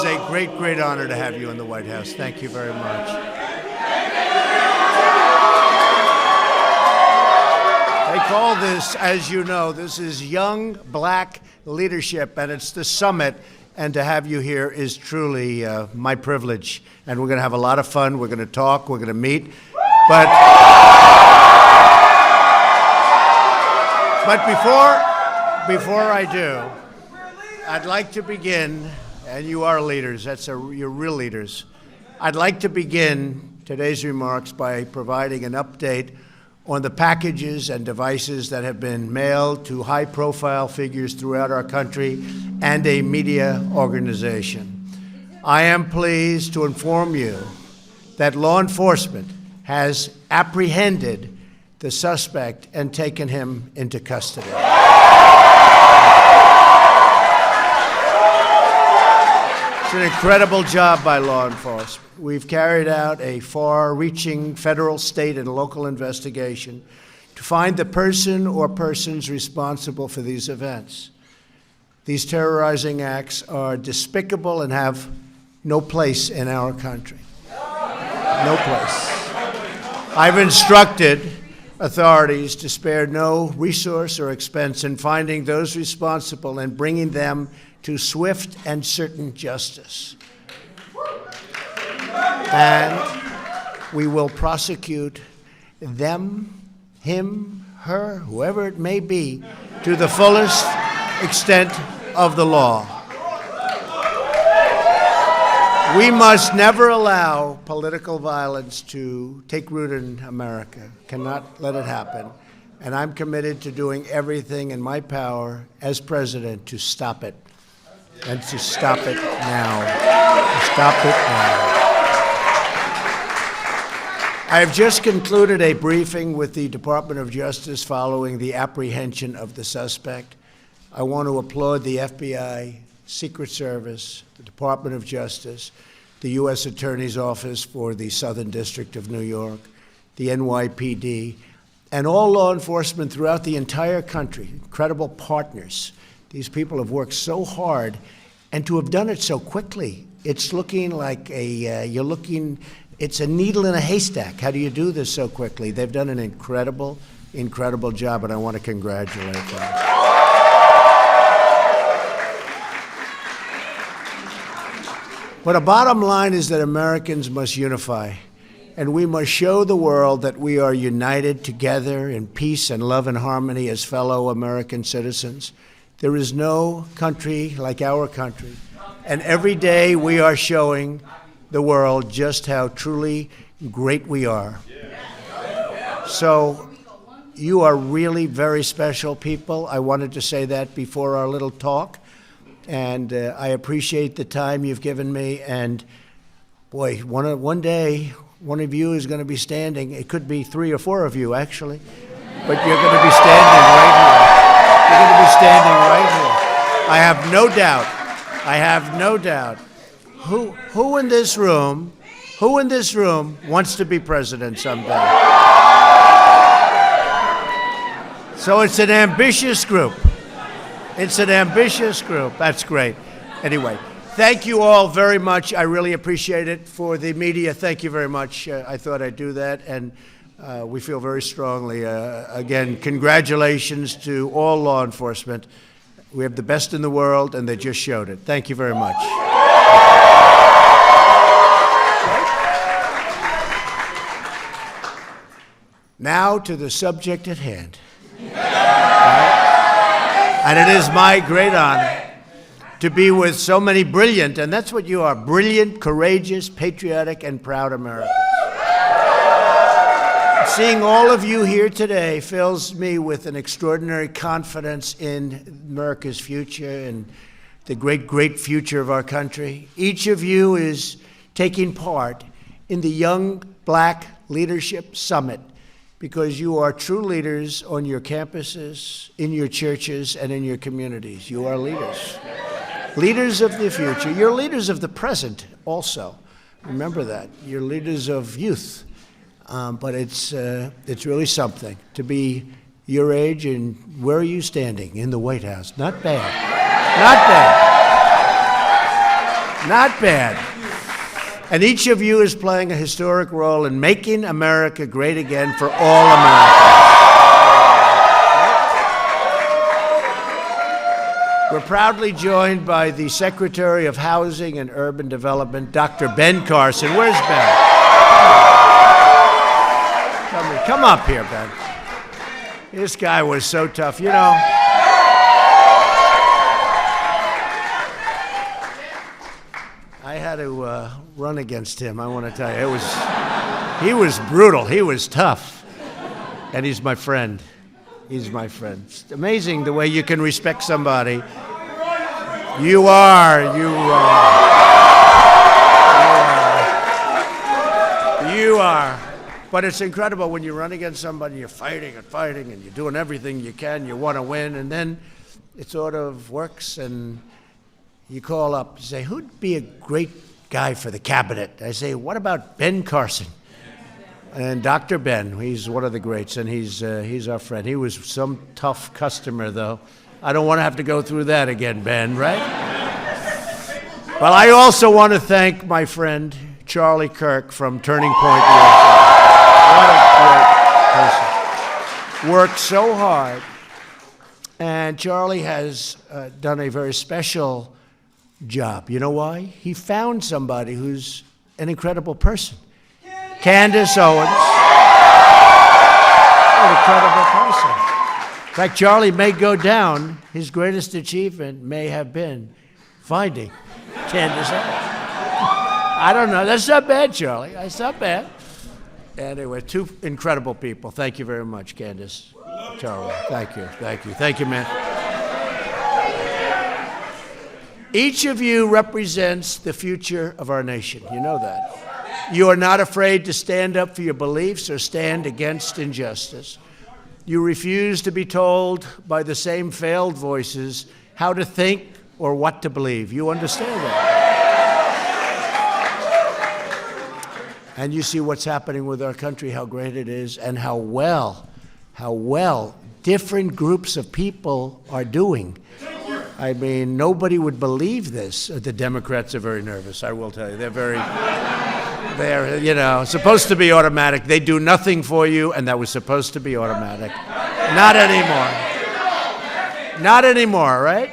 is a great, great honor to have you in the White House. Thank you very much. They call this, as you know, this is Young Black Leadership, and it's the summit. And to have you here is truly my privilege. And we're going to have a lot of fun. We're going to talk. We're going to meet. But before I do, I'd like to begin, and you are leaders. You're real leaders. I'd like to begin today's remarks by providing an update on the packages and devices that have been mailed to high-profile figures throughout our country and a media organization. I am pleased to inform you that law enforcement has apprehended the suspect and taken him into custody. It's an incredible job by law enforcement. We've carried out a far-reaching federal, state, and local investigation to find the person or persons responsible for these events. These terrorizing acts are despicable and have no place in our country. No place. I've instructed authorities to spare no resource or expense in finding those responsible and bringing them to swift and certain justice. And we will prosecute them, him, her, whoever it may be, to the fullest extent of the law. We must never allow political violence to take root in America. Cannot let it happen. And I'm committed to doing everything in my power as president to stop it. And to stop it now. To stop it now. I have just concluded a briefing with the Department of Justice following the apprehension of the suspect. I want to applaud the FBI, Secret Service, the Department of Justice, the U.S. Attorney's Office for the Southern District of New York, the NYPD, and all law enforcement throughout the entire country, incredible partners. These people have worked so hard, and to have done it so quickly. It's looking like it's a needle in a haystack. How do you do this so quickly? They've done an incredible, incredible job, and I want to congratulate them. But a bottom line is that Americans must unify, and we must show the world that we are united together in peace and love and harmony as fellow American citizens. There is no country like our country, and every day we are showing the world just how truly great we are. So you are really very special people. I wanted to say that before our little talk. And I appreciate the time you've given me. And boy, one day, one of you is going to be standing. It could be 3 or 4 of you, actually. But you're going to be standing right here. You're going to be standing right here. I have no doubt. I have no doubt. Who in this room wants to be president someday? So it's an ambitious group. It's an ambitious group. That's great. Anyway, thank you all very much. I really appreciate it. For the media, thank you very much. I thought I'd do that, and we feel very strongly. Again, congratulations to all law enforcement. We have the best in the world, and they just showed it. Thank you very much. Now to the subject at hand. And it is my great honor to be with so many brilliant, and that's what you are, brilliant, courageous, patriotic, and proud Americans. Seeing all of you here today fills me with an extraordinary confidence in America's future and the great, great future of our country. Each of you is taking part in the Young Black Leadership Summit because you are true leaders on your campuses, in your churches, and in your communities. You are leaders. Leaders of the future. You're leaders of the present also. Remember that. You're leaders of youth. But it's really something to be your age, and where are you standing? In the White House. Not bad. Not bad. Not bad. And each of you is playing a historic role in making America great again for all Americans. We're proudly joined by the Secretary of Housing and Urban Development, Dr. Ben Carson. Where's Ben? Come up here, Ben. This guy was so tough, you know. I had to run against him, I want to tell you. He was brutal, he was tough. And he's my friend. He's my friend. It's amazing the way you can respect somebody. You are. But it's incredible when you run against somebody, you're fighting and fighting, and you're doing everything you can, you want to win, and then it sort of works, and you call up and say, who'd be a great guy for the cabinet? I say, what about Ben Carson? And Dr. Ben, he's one of the greats, and he's our friend. He was some tough customer, though. I don't want to have to go through that again, Ben, right? Well, I also want to thank my friend, Charlie Kirk from Turning Point USA. What a great person. Worked so hard. And Charlie has done a very special job. You know why? He found somebody who's an incredible person. Candace Owens. An incredible person. In fact, Charlie may go down. His greatest achievement may have been finding Candace Owens. I don't know. That's not bad, Charlie. That's not bad. Anyway, two incredible people. Thank you very much, Candace. Charlie. Thank you. Thank you. Thank you, man. Each of you represents the future of our nation. You know that. You are not afraid to stand up for your beliefs or stand against injustice. You refuse to be told by the same failed voices how to think or what to believe. You understand that. And you see what's happening with our country, how great it is, and how well different groups of people are doing. I mean, nobody would believe this. The Democrats are very nervous, I will tell you. They're, you know, supposed to be automatic. They do nothing for you, and that was supposed to be automatic. Not anymore. Not anymore, right?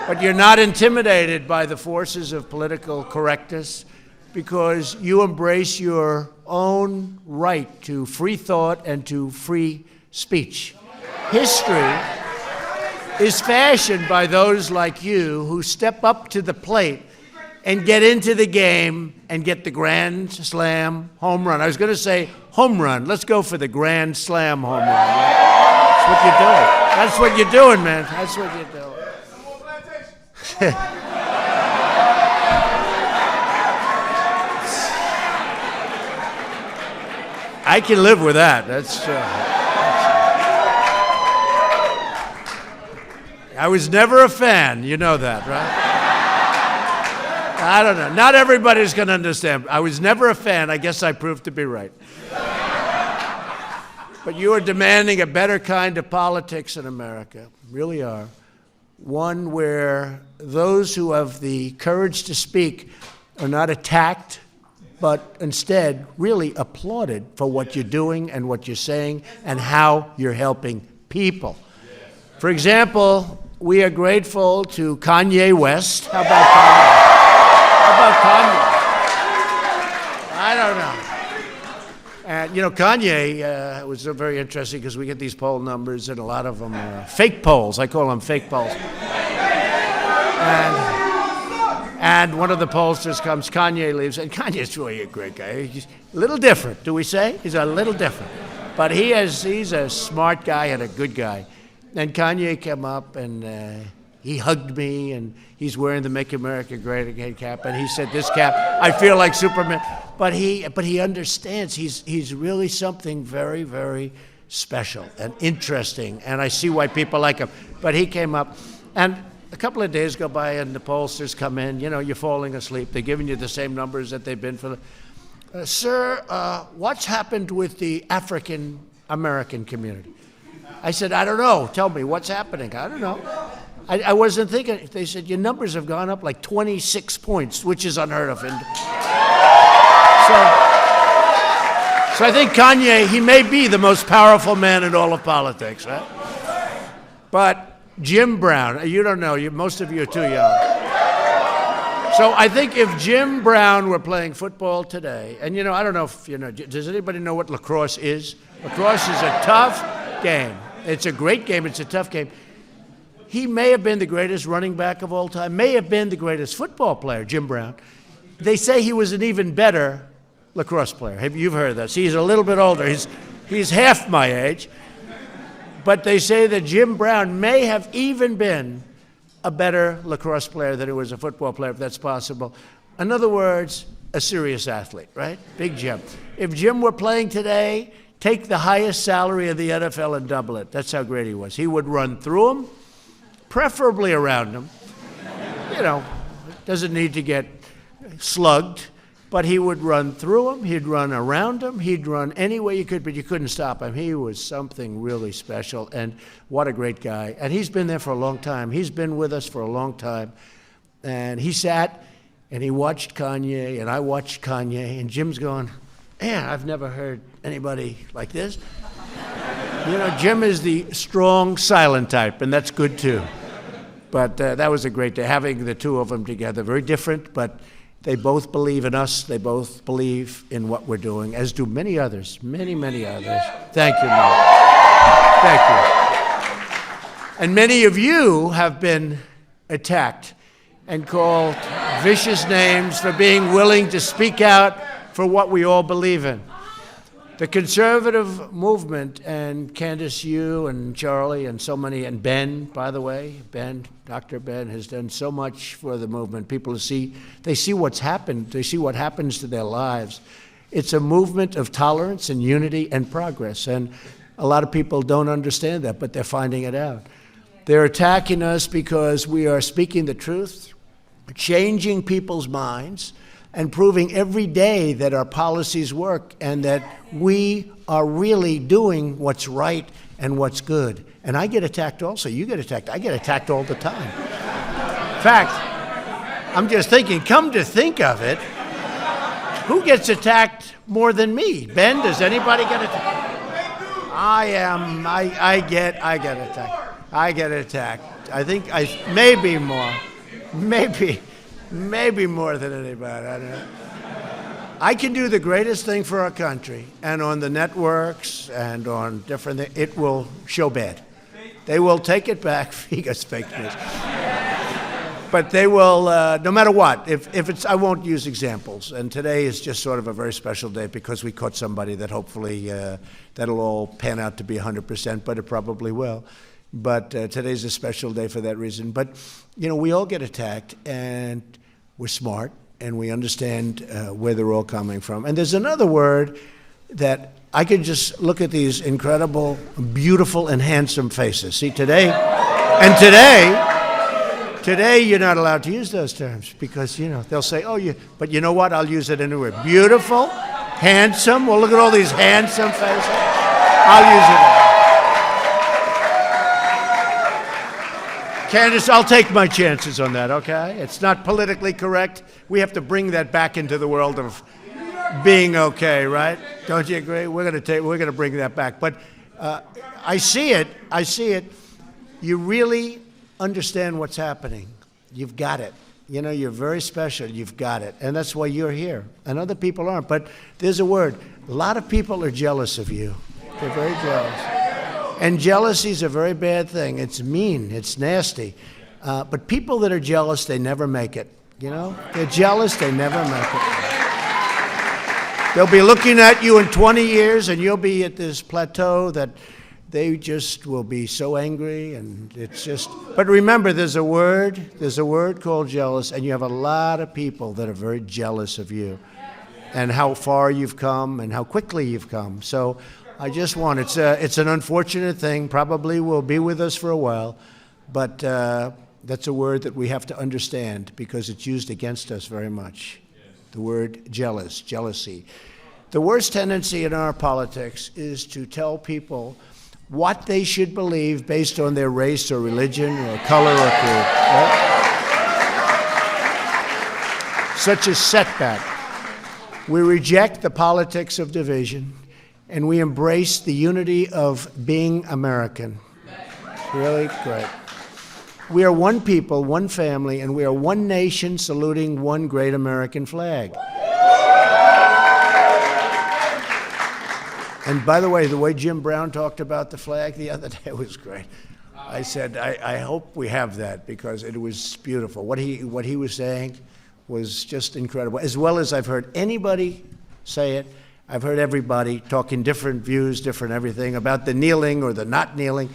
But you're not intimidated by the forces of political correctness because you embrace your own right to free thought and to free speech. History is fashioned by those like you who step up to the plate and get into the game and get the grand slam home run. I was going to say home run. Let's go for the grand slam home run. Right? That's what you're doing. That's what you're doing, man. That's what you're doing. I can live with that. I was never a fan. You know that, right? I don't know. Not everybody's going to understand. I was never a fan. I guess I proved to be right. But you are demanding a better kind of politics in America. Really are. One where those who have the courage to speak are not attacked, but instead really applauded for what you're doing and what you're saying and how you're helping people. For example, we are grateful to Kanye West. How about Kanye? I don't know. And, you know, Kanye was very interesting because we get these poll numbers, and a lot of them are fake polls. I call them fake polls. And one of the pollsters comes, Kanye leaves, and Kanye's really a great guy. He's a little different, do we say? He's a little different. But he's a smart guy and a good guy. And Kanye came up, and he hugged me, and he's wearing the Make America Great Again cap, and he said, this cap, I feel like Superman. But he understands he's really something very, very special and interesting, and I see why people like him. But he came up, and a couple of days go by, and the pollsters come in. You know, you're falling asleep. They're giving you the same numbers that they've been for the... Sir, what's happened with the African-American community? I said, I don't know. Tell me, what's happening? I don't know. I wasn't thinking. They said, your numbers have gone up like 26 points, which is unheard of. And so I think Kanye, he may be the most powerful man in all of politics, right? But Jim Brown, you don't know, most of you are too young. So I think if Jim Brown were playing football today, and I don't know if does anybody know what lacrosse is? Lacrosse is a tough game. It's a great game, it's a tough game. He may have been the greatest running back of all time, may have been the greatest football player, Jim Brown. They say he was an even better lacrosse player. You've heard that. See, he's a little bit older. He's half my age. But they say that Jim Brown may have even been a better lacrosse player than he was a football player, if that's possible. In other words, a serious athlete, right? Big Jim. If Jim were playing today, take the highest salary of the NFL and double it. That's how great he was. He would run through him, preferably around him. Doesn't need to get slugged, but he would run through him, he'd run around him, he'd run any way you could, but you couldn't stop him. He was something really special, and what a great guy. And he's been there for a long time. He's been with us for a long time. And he sat and he watched Kanye, and I watched Kanye, and Jim's going, man, I've never heard anybody like this. Jim is the strong, silent type, and that's good too. But that was a great day, having the two of them together. Very different, but they both believe in us. They both believe in what we're doing, as do many others, many, many others. Thank you, Mark. Thank you. And many of you have been attacked and called vicious names for being willing to speak out for what we all believe in. The conservative movement, and Candace, you and Charlie and so many, and Ben, by the way, Dr. Ben has done so much for the movement. People see what's happened. They see what happens to their lives. It's a movement of tolerance and unity and progress, and a lot of people don't understand that, but they're finding it out. They're attacking us because we are speaking the truth, changing people's minds, and proving every day that our policies work and that we are really doing what's right and what's good. And I get attacked also. You get attacked. I get attacked all the time. In fact, I'm just thinking, come to think of it, who gets attacked more than me? Ben, does anybody get attacked? I get attacked. I get attacked. I think maybe more. Maybe more than anybody, I don't know. I can do the greatest thing for our country, and on the networks and on different things, it will show bad. They will take it back. He got fake news. But they will, no matter what, if it's, I won't use examples, and today is just sort of a very special day because we caught somebody that hopefully, that'll all pan out to be 100%, but it probably will. But today's a special day for that reason. But, we all get attacked, and we're smart, and we understand where they're all coming from. And there's another word that I can just look at these incredible, beautiful, and handsome faces. See, today you're not allowed to use those terms because, they'll say, but you know what? I'll use it anyway. Beautiful, handsome. Well, look at all these handsome faces. I'll use it. Candace, I'll take my chances on that, okay? It's not politically correct. We have to bring that back into the world of being okay, right? Don't you agree? We're going to bring that back. But I see it. You really understand what's happening. You've got it. You're very special. You've got it. And that's why you're here. And other people aren't. But there's a word. A lot of people are jealous of you. They're very jealous. And jealousy is a very bad thing. It's mean. It's nasty. But people that are jealous, they never make it. They're jealous, they never make it. They'll be looking at you in 20 years, and you'll be at this plateau that they just will be so angry, and it's just... But remember, there's a word called jealous, and you have a lot of people that are very jealous of you and how far you've come and how quickly you've come. So I just want, it's an unfortunate thing, probably will be with us for a while, but that's a word that we have to understand because it's used against us very much. The word jealousy. The worst tendency in our politics is to tell people what they should believe based on their race or religion or color or creed. Right? Such a setback. We reject the politics of division, and we embrace the unity of being American. It's really great. We are one people, one family, and we are one nation saluting one great American flag. And by the way Jim Brown talked about the flag the other day was great. I said, I hope we have that because it was beautiful. What he was saying was just incredible. As well as I've heard anybody say it, I've heard everybody talking different views, different everything about the kneeling or the not kneeling.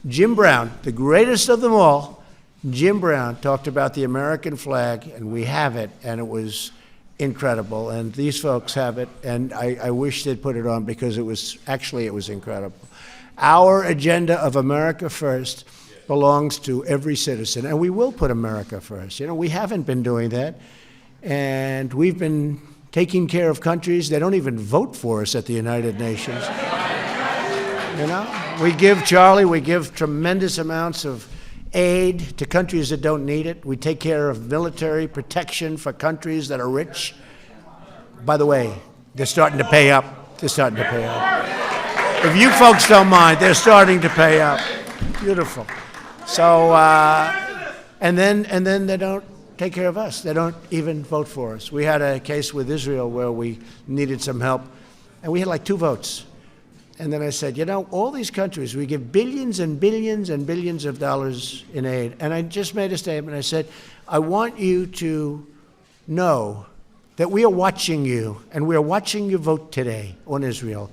Jim Brown, the greatest of them all, Jim Brown talked about the American flag, and we have it, and it was incredible. And these folks have it, and I wish they'd put it on because it was incredible. Our agenda of America First belongs to every citizen, and we will put America first. You know, we haven't been doing that, and we've been taking care of countries that don't even vote for us at the United Nations. You know, we give tremendous amounts of aid to countries that don't need it. We take care of military protection for countries that are rich. By the way, they're starting to pay up. They're starting to pay up. If you folks don't mind, they're starting to pay up. Beautiful. So, and then they don't take care of us. They don't even vote for us. We had a case with Israel where we needed some help, and we had like 2 votes. And then I said, you know, all these countries, we give billions and billions and billions of dollars in aid. And I just made a statement. I said, I want you to know that we are watching you, and we are watching you vote today on Israel.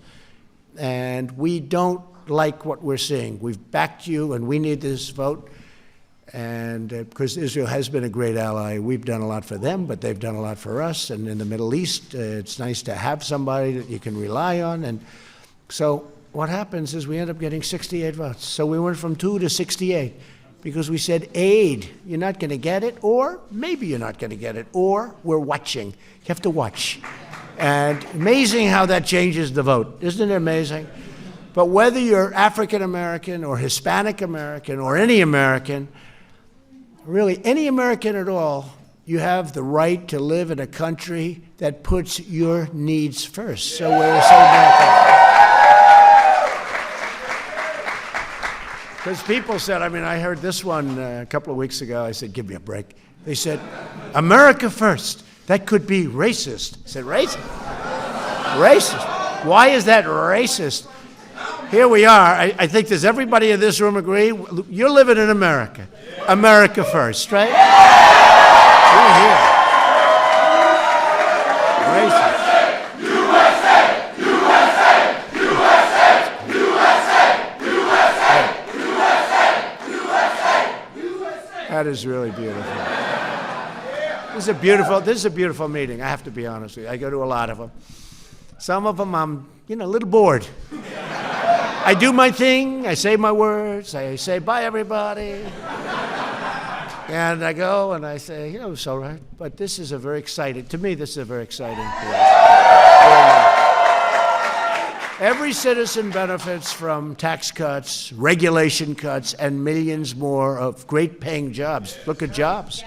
And we don't like what we're seeing. We've backed you, and we need this vote. And because Israel has been a great ally, we've done a lot for them, but they've done a lot for us. And in the Middle East, it's nice to have somebody that you can rely on. And so what happens is we end up getting 68 votes. So we went from 2 to 68 because we said, aid, you're not going to get it, or maybe you're not going to get it, or we're watching. You have to watch. And amazing how that changes the vote. Isn't it amazing? But whether you're African American or Hispanic American or any American, really any American at all, you have the right to live in a country that puts your needs first. So we're so thankful. Because people said, I mean, I heard this one a couple of weeks ago. I said, give me a break. They said, America first. That could be racist. I said, racist? Racist. Why is that racist? Here we are. I think does everybody in this room agree? You're living in America. America first, right? We're here. Racist. That is really beautiful. This is a beautiful meeting. I have to be honest with you. I go to a lot of them. Some of them I'm, a little bored. I do my thing. I say my words. I say bye, everybody. And I go and I say, it's all right. But this is a very exciting, to me, this is a very exciting place. Every citizen benefits from tax cuts, regulation cuts, and millions more of great paying jobs. Look at jobs.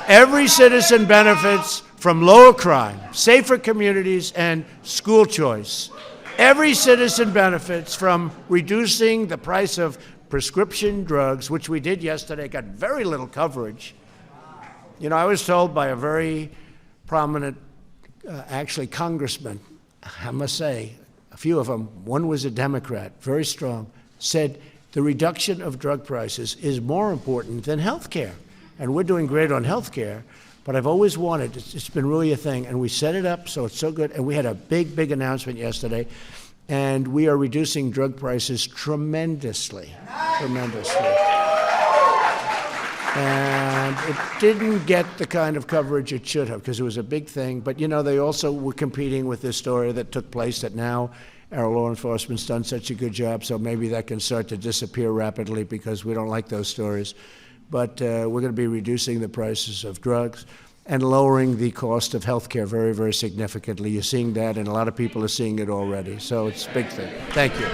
Every citizen benefits from lower crime, safer communities, and school choice. Every citizen benefits from reducing the price of prescription drugs, which we did yesterday, got very little coverage. I was told by a very prominent, congressman, I must say, a few of them, one was a Democrat, very strong, said the reduction of drug prices is more important than health care. And we're doing great on health care, but I've always wanted, it's been really a thing, and we set it up so it's so good, and we had a big, big announcement yesterday, and we are reducing drug prices tremendously. And it didn't get the kind of coverage it should have because it was a big thing. But, they also were competing with this story that took place that now our law enforcement's done such a good job, so maybe that can start to disappear rapidly because we don't like those stories. But we're going to be reducing the prices of drugs and lowering the cost of health care very, very significantly. You're seeing that, and a lot of people are seeing it already. So it's a big thing. Thank you.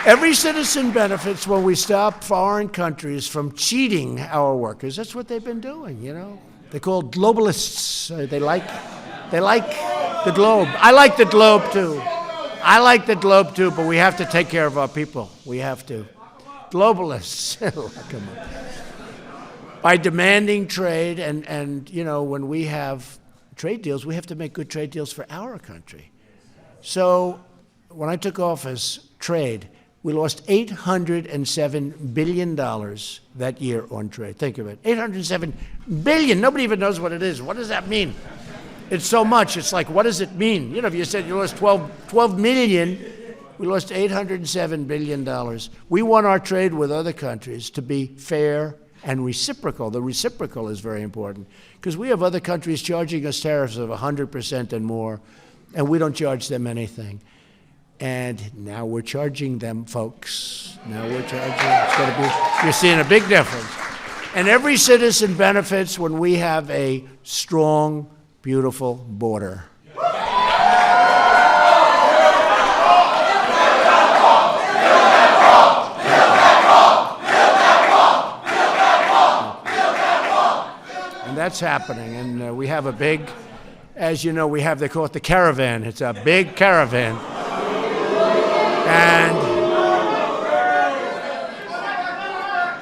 Every citizen benefits when we stop foreign countries from cheating our workers. That's what they've been doing, you know. They're called globalists. They like the globe. I like the globe too. I like the globe too, but we have to take care of our people. We have to. Globalists. Come on. By demanding trade, and you know, when we have trade deals, we have to make good trade deals for our country. So when I took office, trade, we lost $807 billion that year on trade. Think of it, $807 billion. Nobody even knows what it is. What does that mean? It's so much. It's like, what does it mean? You know, if you said you lost 12 million, we lost $807 billion. We want our trade with other countries to be fair and reciprocal. The reciprocal is very important because we have other countries charging us tariffs of 100% and more, and we don't charge them anything. And now we're charging them, folks. Now we're charging. It's going to be, you're seeing a big difference. And every citizen benefits when we have a strong, beautiful border. And that's happening. And we have a big, as you know, they call it the caravan. It's a big caravan. And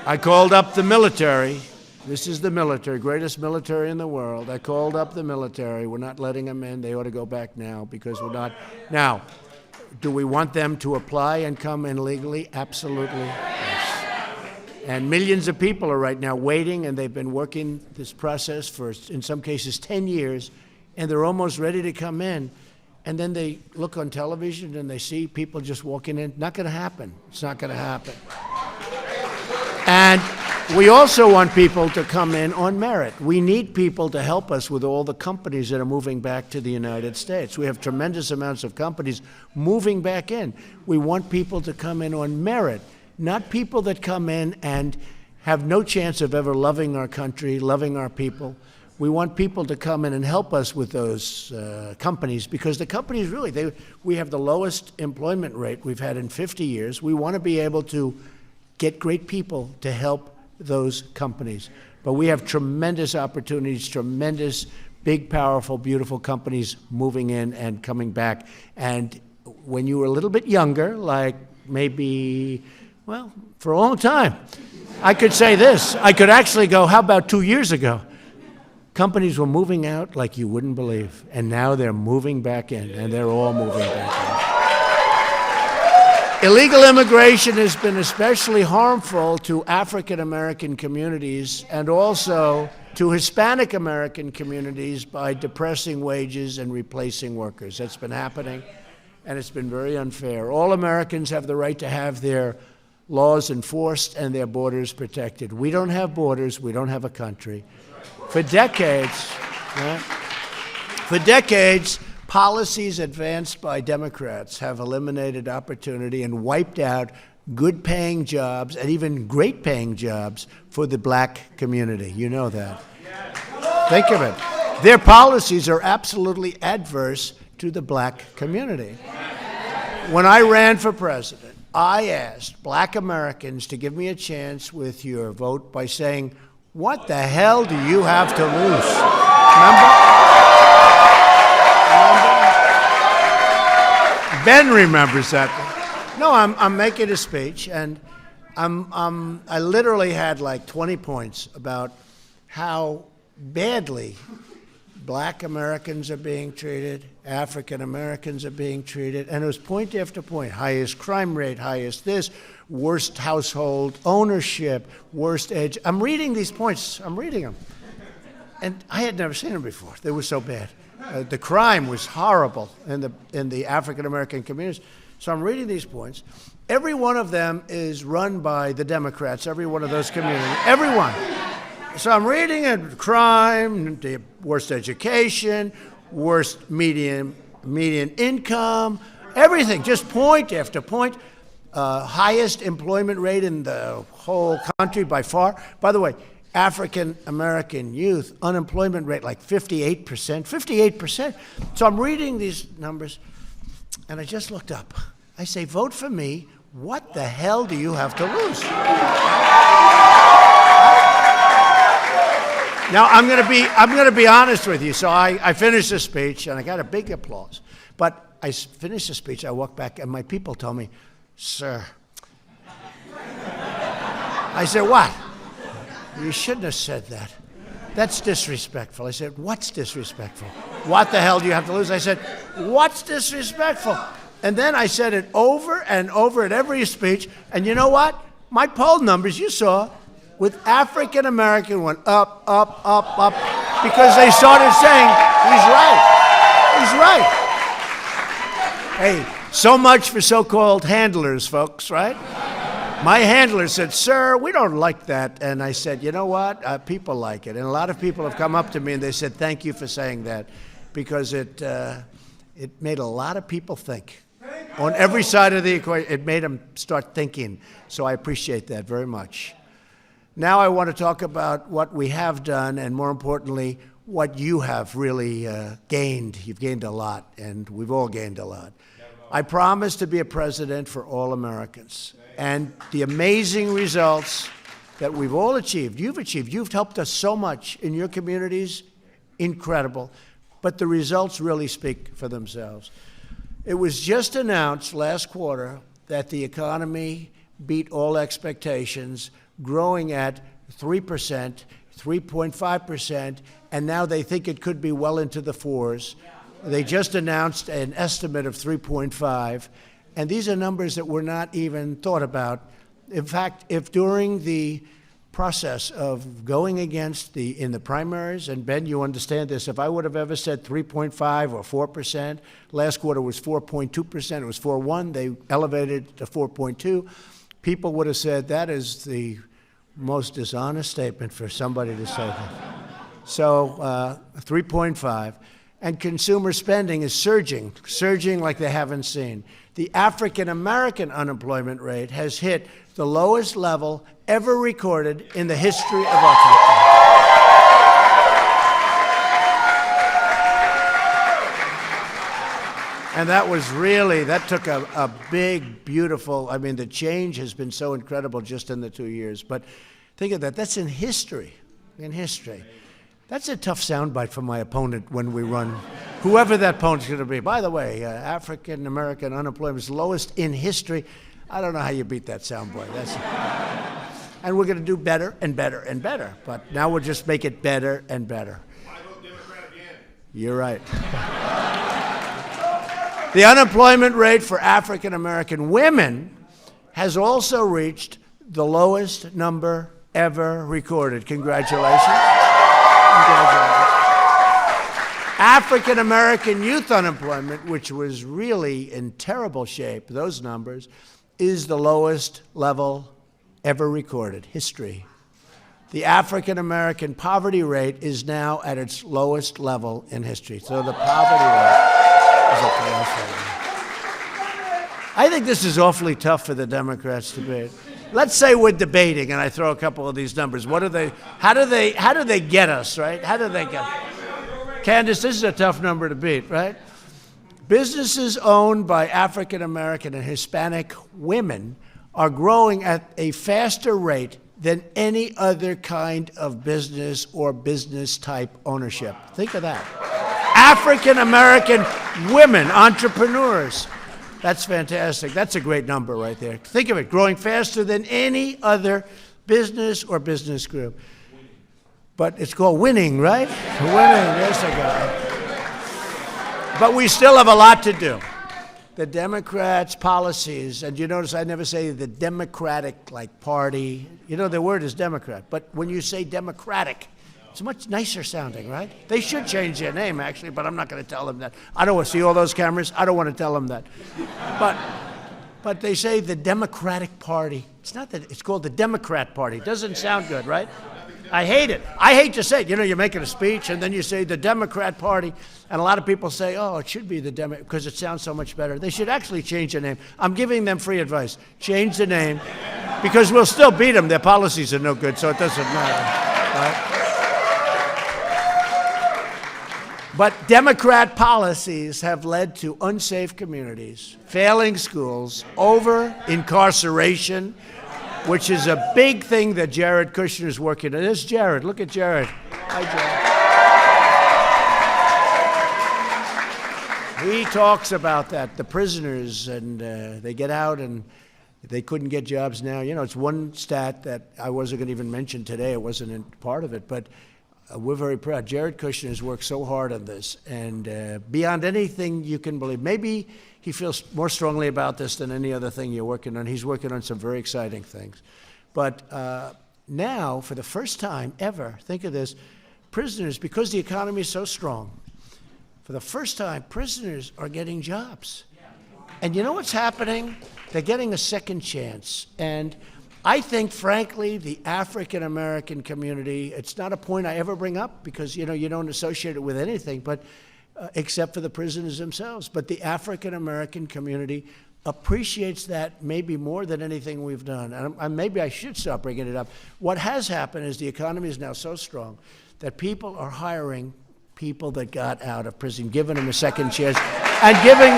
I called up the military. This is the military, greatest military in the world. I called up the military. We're not letting them in. They ought to go back now because we're not. Now, do we want them to apply and come in legally? Absolutely, yes. And millions of people are right now waiting, and they've been working this process for, in some cases, 10 years, and they're almost ready to come in. And then they look on television and they see people just walking in. Not going to happen. It's not going to happen. And we also want people to come in on merit. We need people to help us with all the companies that are moving back to the United States. We have tremendous amounts of companies moving back in. We want people to come in on merit, not people that come in and have no chance of ever loving our country, loving our people. We want people to come in and help us with those companies because the companies really, we have the lowest employment rate we've had in 50 years. We want to be able to get great people to help those companies. But we have tremendous opportunities, tremendous, big, powerful, beautiful companies moving in and coming back. And when you were a little bit younger, like maybe, well, for a long time, I could say this. I could actually go, how about 2 years ago? Companies were moving out like you wouldn't believe, and now they're moving back in, and they're all moving back in. Illegal immigration has been especially harmful to African American communities and also to Hispanic American communities by depressing wages and replacing workers. That's been happening, and it's been very unfair. All Americans have the right to have their laws enforced and their borders protected. We don't have borders. We don't have a country. For decades, policies advanced by Democrats have eliminated opportunity and wiped out good-paying jobs and even great-paying jobs for the black community. You know that. Think of it. Their policies are absolutely adverse to the black community. When I ran for president, I asked black Americans to give me a chance with your vote by saying, what the hell do you have to lose? Remember? Ben remembers that. No, I'm making a speech, and I literally had like 20 points about how badly black Americans are being treated, African Americans are being treated, and it was point after point. Highest crime rate, highest this, worst household ownership, worst age. I'm reading these points. I'm reading them. And I had never seen them before. They were so bad. The crime was horrible in the African American communities. So I'm reading these points. Every one of them is run by the Democrats, every one of those communities. Everyone. So I'm reading it, crime, the worst education, worst median income, everything, just point after point. Highest employment rate in the whole country by far. By the way, African American youth, unemployment rate like 58%, 58%. So I'm reading these numbers, and I just looked up. I say, vote for me what the hell do you have to lose? Now, I'm going to be honest with you. So I finished the speech, and I got a big applause. But I finished the speech, I walked back, and my people told me, "Sir." I said, "What?" "You shouldn't have said that. That's disrespectful." I said, "What's disrespectful?" "What the hell do you have to lose?" I said, "What's disrespectful?" And then I said it over and over at every speech. And you know what? My poll numbers, you saw, with African American went up, up, up, up, because they started saying, he's right. He's right. Hey, so much for so-called handlers, folks, right? My handler said, "Sir, we don't like that." And I said, "You know what? People like it." And a lot of people have come up to me and they said, "Thank you for saying that," because it made a lot of people think. On every side of the equation, it made them start thinking. So I appreciate that very much. Now I want to talk about what we have done, and more importantly, what you have really gained. You've gained a lot, and we've all gained a lot. I promise to be a president for all Americans. And the amazing results that we've all achieved, you've helped us so much in your communities, incredible. But the results really speak for themselves. It was just announced last quarter that the economy beat all expectations, growing at 3%, 3.5%, and now they think it could be well into the 4s. They just announced an estimate of 3.5, and these are numbers that were not even thought about. In fact, if during the process of going against in the primaries, and Ben, you understand this, if I would have ever said 3.5 or 4%, last quarter was 4.2%, it was 4.1, they elevated it to 4.2, people would have said that is the most dishonest statement for somebody to say that. So 3.5. And consumer spending is surging like they haven't seen. The African-American unemployment rate has hit the lowest level ever recorded in the history of our country. And that took a big, beautiful, I mean, the change has been so incredible just in the 2 years. But think of that, that's in history, That's a tough soundbite for my opponent when we run, whoever that opponent's going to be. By the way, African-American unemployment is lowest in history. I don't know how you beat that soundbite. And we're going to do better and better and better. But now we'll just make it better and better. I vote Democrat again. You're right. The unemployment rate for African-American women has also reached the lowest number ever recorded. Congratulations. African-American youth unemployment, which was really in terrible shape, those numbers, is the lowest level ever recorded, history. The African-American poverty rate is now at its lowest level in history. So the poverty rate is at the lowest level. I think this is awfully tough for the Democrats to debate. Let's say we're debating, and I throw a couple of these numbers. How do they get us, right? How do they get us? Candace, this is a tough number to beat, right? Businesses owned by African-American and Hispanic women are growing at a faster rate than any other kind of business or business-type ownership. Think of that. African-American women, entrepreneurs. That's fantastic. That's a great number right there. Think of it, growing faster than any other business or business group. But it's called winning, right? Winning, yes, I got it. But we still have a lot to do. The Democrats' policies, and you notice I never say the Democratic party. You know, the word is Democrat, but when you say Democratic, it's much nicer sounding, right? They should change their name, actually, but I'm not going to tell them that. I don't want to see all those cameras. I don't want to tell them that. But they say the Democratic Party. It's not that. It's called the Democrat Party. It doesn't sound good, right? I hate it. I hate to say it. You know, you're making a speech, and then you say the Democrat Party, and a lot of people say, oh, it should be the Democrat, because it sounds so much better. They should actually change the name. I'm giving them free advice. Change the name, because we'll still beat them. Their policies are no good, so it doesn't matter, right? But Democrat policies have led to unsafe communities, failing schools, over-incarceration, which is a big thing that Jared Kushner is working on. There's Jared. Look at Jared. Hi, Jared. He talks about that, the prisoners, and they get out and they couldn't get jobs now. You know, it's one stat that I wasn't going to even mention today. It wasn't part of it, but we're very proud. Jared Kushner has worked so hard on this, and beyond anything you can believe. Maybe he feels more strongly about this than any other thing you're working on. He's working on some very exciting things. But now, for the first time ever, think of this, prisoners, because the economy is so strong, for the first time, prisoners are getting jobs. And you know what's happening? They're getting a second chance. And I think, frankly, the African-American community, it's not a point I ever bring up because, you know, you don't associate it with anything, but except for the prisoners themselves. But the African-American community appreciates that maybe more than anything we've done. And maybe I should stop bringing it up. What has happened is the economy is now so strong that people are hiring people that got out of prison, giving them a second chance, and giving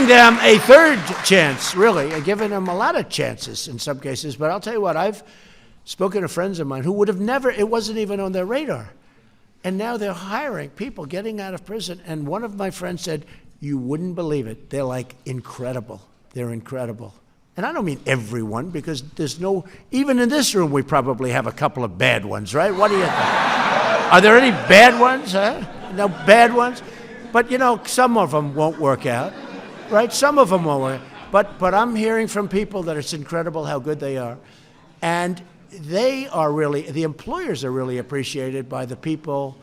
them a third chance, really, and giving them a lot of chances in some cases. But I'll tell you what, I've spoken to friends of mine who would have never, it wasn't even on their radar. And now they're hiring people getting out of prison. And one of my friends said, you wouldn't believe it. They're like incredible. They're incredible. And I don't mean everyone, because there's no, even in this room, we probably have a couple of bad ones, right? What do you think? Are there any bad ones, huh? No bad ones? But, you know, some of them won't work out, right? Some of them won't work out. But I'm hearing from people that it's incredible how good they are. And they are really, the employers are really appreciated by the people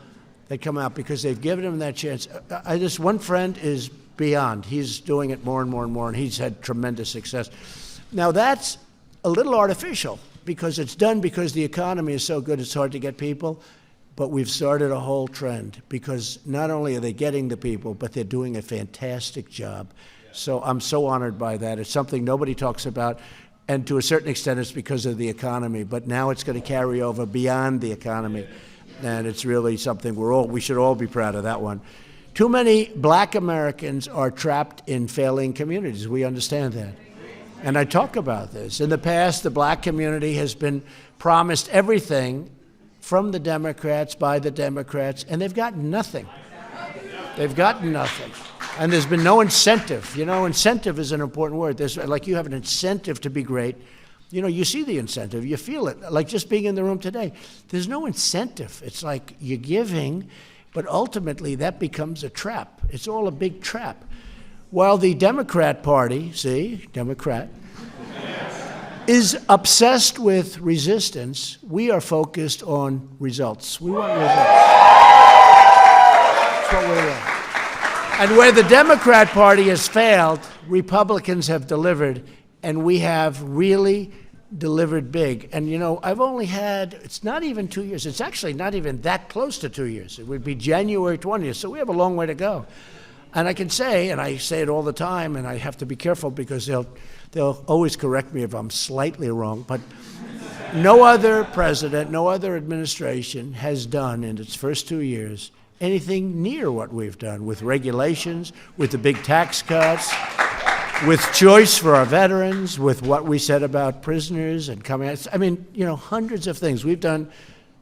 that come out because they've given them that chance. This one friend is beyond. He's doing it more and more and more, and he's had tremendous success. Now, that's a little artificial because it's done because the economy is so good it's hard to get people. But we've started a whole trend because not only are they getting the people, but they're doing a fantastic job. So I'm so honored by that. It's something nobody talks about, and to a certain extent it's because of the economy. But now it's going to carry over beyond the economy, and it's really something we should all be proud of that one. Too many black Americans are trapped in failing communities. We understand that. And I talk about this. In the past, the black community has been promised everything from the Democrats, by the Democrats, and they've gotten nothing. They've gotten nothing. And there's been no incentive. You know, incentive is an important word. There's, like, you have an incentive to be great. You know, you see the incentive. You feel it. Like just being in the room today. There's no incentive. It's like you're giving, but ultimately that becomes a trap. It's all a big trap. While the Democrat Party, see, Democrat, is obsessed with resistance, we are focused on results. We want results. That's what we want. And where the Democrat Party has failed, Republicans have delivered, and we have really delivered big. And you know, I've only had, it's not even 2 years. It's actually not even that close to 2 years. It would be January 20th, so we have a long way to go. And I can say, and I say it all the time, and I have to be careful because they'll always correct me if I'm slightly wrong, but no other president, no other administration has done in its first 2 years anything near what we've done with regulations, with the big tax cuts, with choice for our veterans, with what we said about prisoners and coming out. I mean, you know, hundreds of things. We've done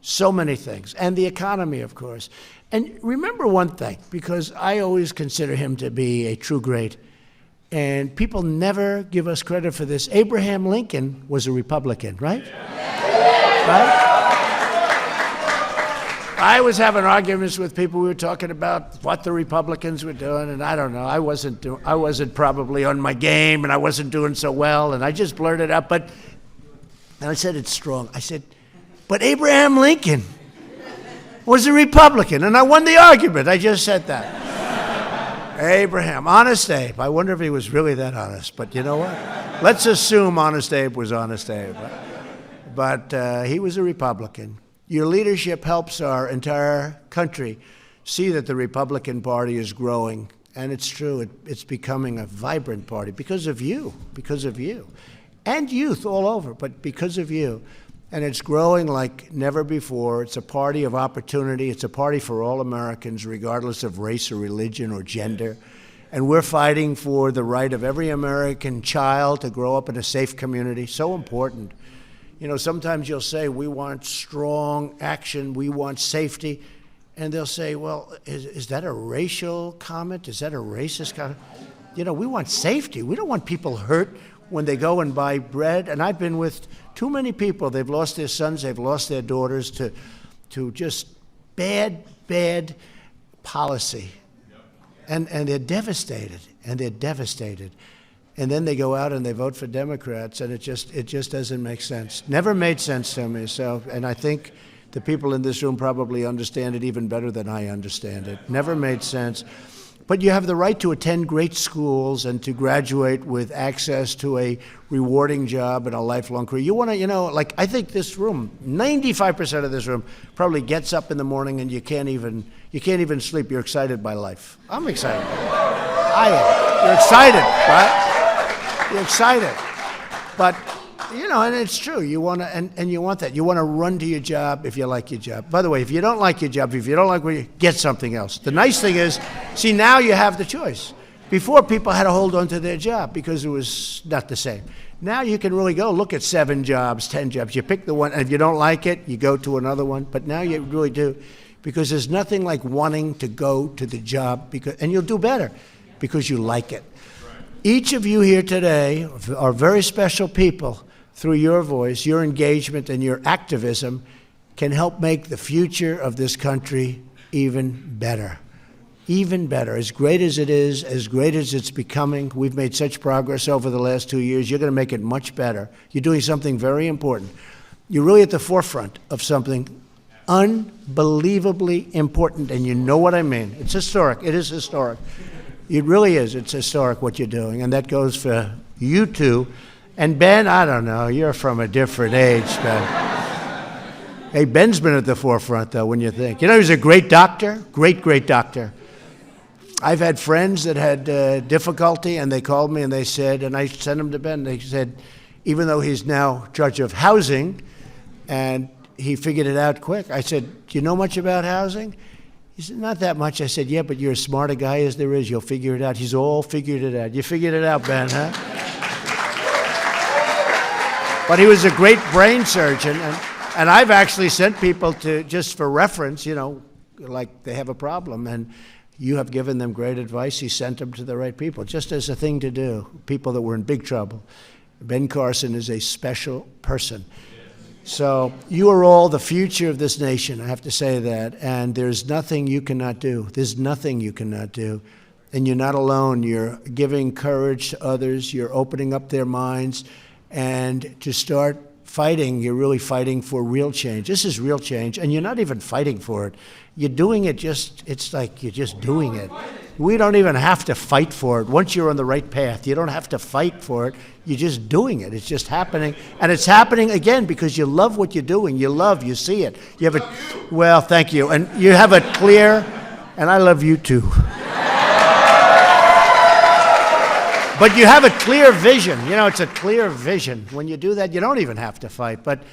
so many things. And the economy, of course. And remember one thing, because I always consider him to be a true great, and people never give us credit for this. Abraham Lincoln was a Republican, right? Right? I was having arguments with people. We were talking about what the Republicans were doing, and I don't know. I wasn't probably on my game, and I wasn't doing so well, and I just blurted out. And I said it's strong. I said, but Abraham Lincoln was a Republican, and I won the argument. I just said that. Abraham, Honest Abe. I wonder if he was really that honest, but you know what? Let's assume Honest Abe was Honest Abe. But he was a Republican. Your leadership helps our entire country see that the Republican Party is growing, and it's true. It's becoming a vibrant party because of you, and youth all over, but because of you. And it's growing like never before. It's a party of opportunity. It's a party for all Americans, regardless of race or religion or gender. And we're fighting for the right of every American child to grow up in a safe community. So important. You know, sometimes you'll say, we want strong action, we want safety. And they'll say, well, is that a racial comment? Is that a racist comment? You know, we want safety. We don't want people hurt when they go and buy bread. And I've been with too many people. They've lost their sons, they've lost their daughters to just bad policy. And they're devastated, and they're devastated. And then they go out and they vote for Democrats, and it just doesn't make sense. Never made sense to me. So, and I think the people in this room probably understand it even better than I understand it. Never made sense. But you have the right to attend great schools and to graduate with access to a rewarding job and a lifelong career. You want to, you know, like I think this room, 95% of this room probably gets up in the morning and you can't even sleep. You're excited by life. I'm excited. I am. You're excited, right? You're excited. But, you know, and it's true. You want to, and you want that. You want to run to your job if you like your job. By the way, if you don't like your job, if you don't like what you get something else. The nice thing is, see, now you have the choice. Before, people had to hold on to their job because it was not the same. Now you can really go look at 7 jobs, 10 jobs. You pick the one, and if you don't like it, you go to another one. But now you really do, because there's nothing like wanting to go to the job, and you'll do better because you like it. Each of you here today are very special people. Through your voice, your engagement, and your activism can help make the future of this country even better. Even better. As great as it is, as great as it's becoming, we've made such progress over the last 2 years. You're going to make it much better. You're doing something very important. You're really at the forefront of something unbelievably important, and you know what I mean. It's historic. It is historic. It really is. It's historic what you're doing, and that goes for you two. And Ben, I don't know, you're from a different age, Ben. Hey, Ben's been at the forefront, though, when you think. You know, he was a great doctor, great doctor. I've had friends that had difficulty, and they called me and they said, and I sent them to Ben, they said, even though he's now judge of housing, and he figured it out quick, I said, do you know much about housing? He said, not that much. I said, yeah, but you're as smart a guy as there is. You'll figure it out. He's all figured it out. You figured it out, Ben, huh? But he was a great brain surgeon, and I've actually sent people to, just for reference, you know, like they have a problem, and you have given them great advice. He sent them to the right people, just as a thing to do, people that were in big trouble. Ben Carson is a special person. So you are all the future of this nation, I have to say that, and there's nothing you cannot do. There's nothing you cannot do. And you're not alone. You're giving courage to others. You're opening up their minds. And to start fighting, you're really fighting for real change. This is real change, and you're not even fighting for it. You're doing it it's like you're just doing it. We don't even have to fight for it. Once you're on the right path, you don't have to fight for it. You're just doing it. It's just happening. And it's happening, again, because you love what you're doing. You see it. You have well, thank you. And you have a clear, and I love you too. But you have a clear vision. You know, it's a clear vision. When you do that, you don't even have to fight. But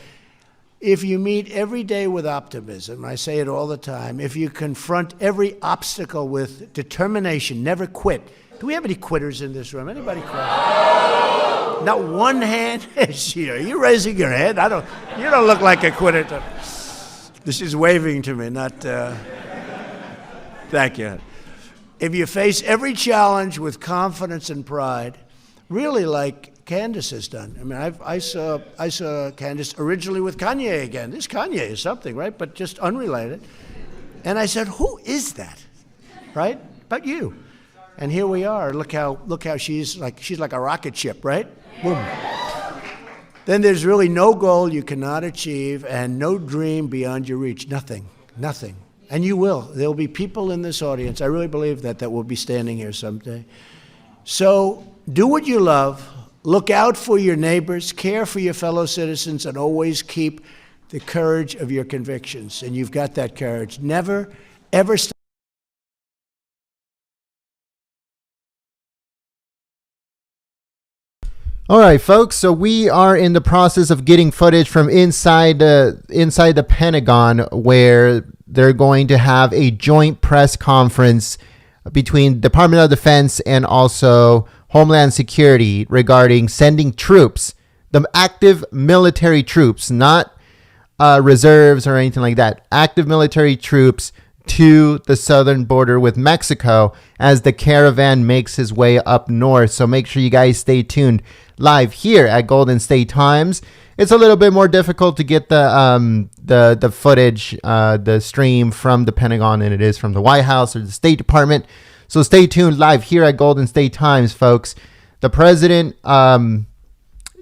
if you meet every day with optimism, I say it all the time, if you confront every obstacle with determination, never quit. Do we have any quitters in this room? Anybody quit? Not one hand. Are you raising your hand? You don't look like a quitter. This is waving to me, not, thank you. If you face every challenge with confidence and pride, really like Candace has done. I mean, I saw Candace originally with Kanye again. This Kanye is something, right? But just unrelated. And I said, who is that? Right? But you. And here we are. Look how she's like a rocket ship, right? Boom. Then there's really no goal you cannot achieve and no dream beyond your reach. Nothing. And you will. There will be people in this audience, I really believe that will be standing here someday. So do what you love, look out for your neighbors, care for your fellow citizens, and always keep the courage of your convictions. And you've got that courage. Never, ever stop. All right, folks. So we are in the process of getting footage from inside the Pentagon, where they're going to have a joint press conference between Department of Defense and also Homeland Security regarding sending troops, the active military troops, not reserves or anything like that, active military troops to the southern border with Mexico as the caravan makes his way up north. So make sure you guys stay tuned live here at Golden State Times. It's a little bit more difficult to get the footage, the stream from the Pentagon than it is from the White House or the State Department. So stay tuned live here at Golden State Times, folks. The president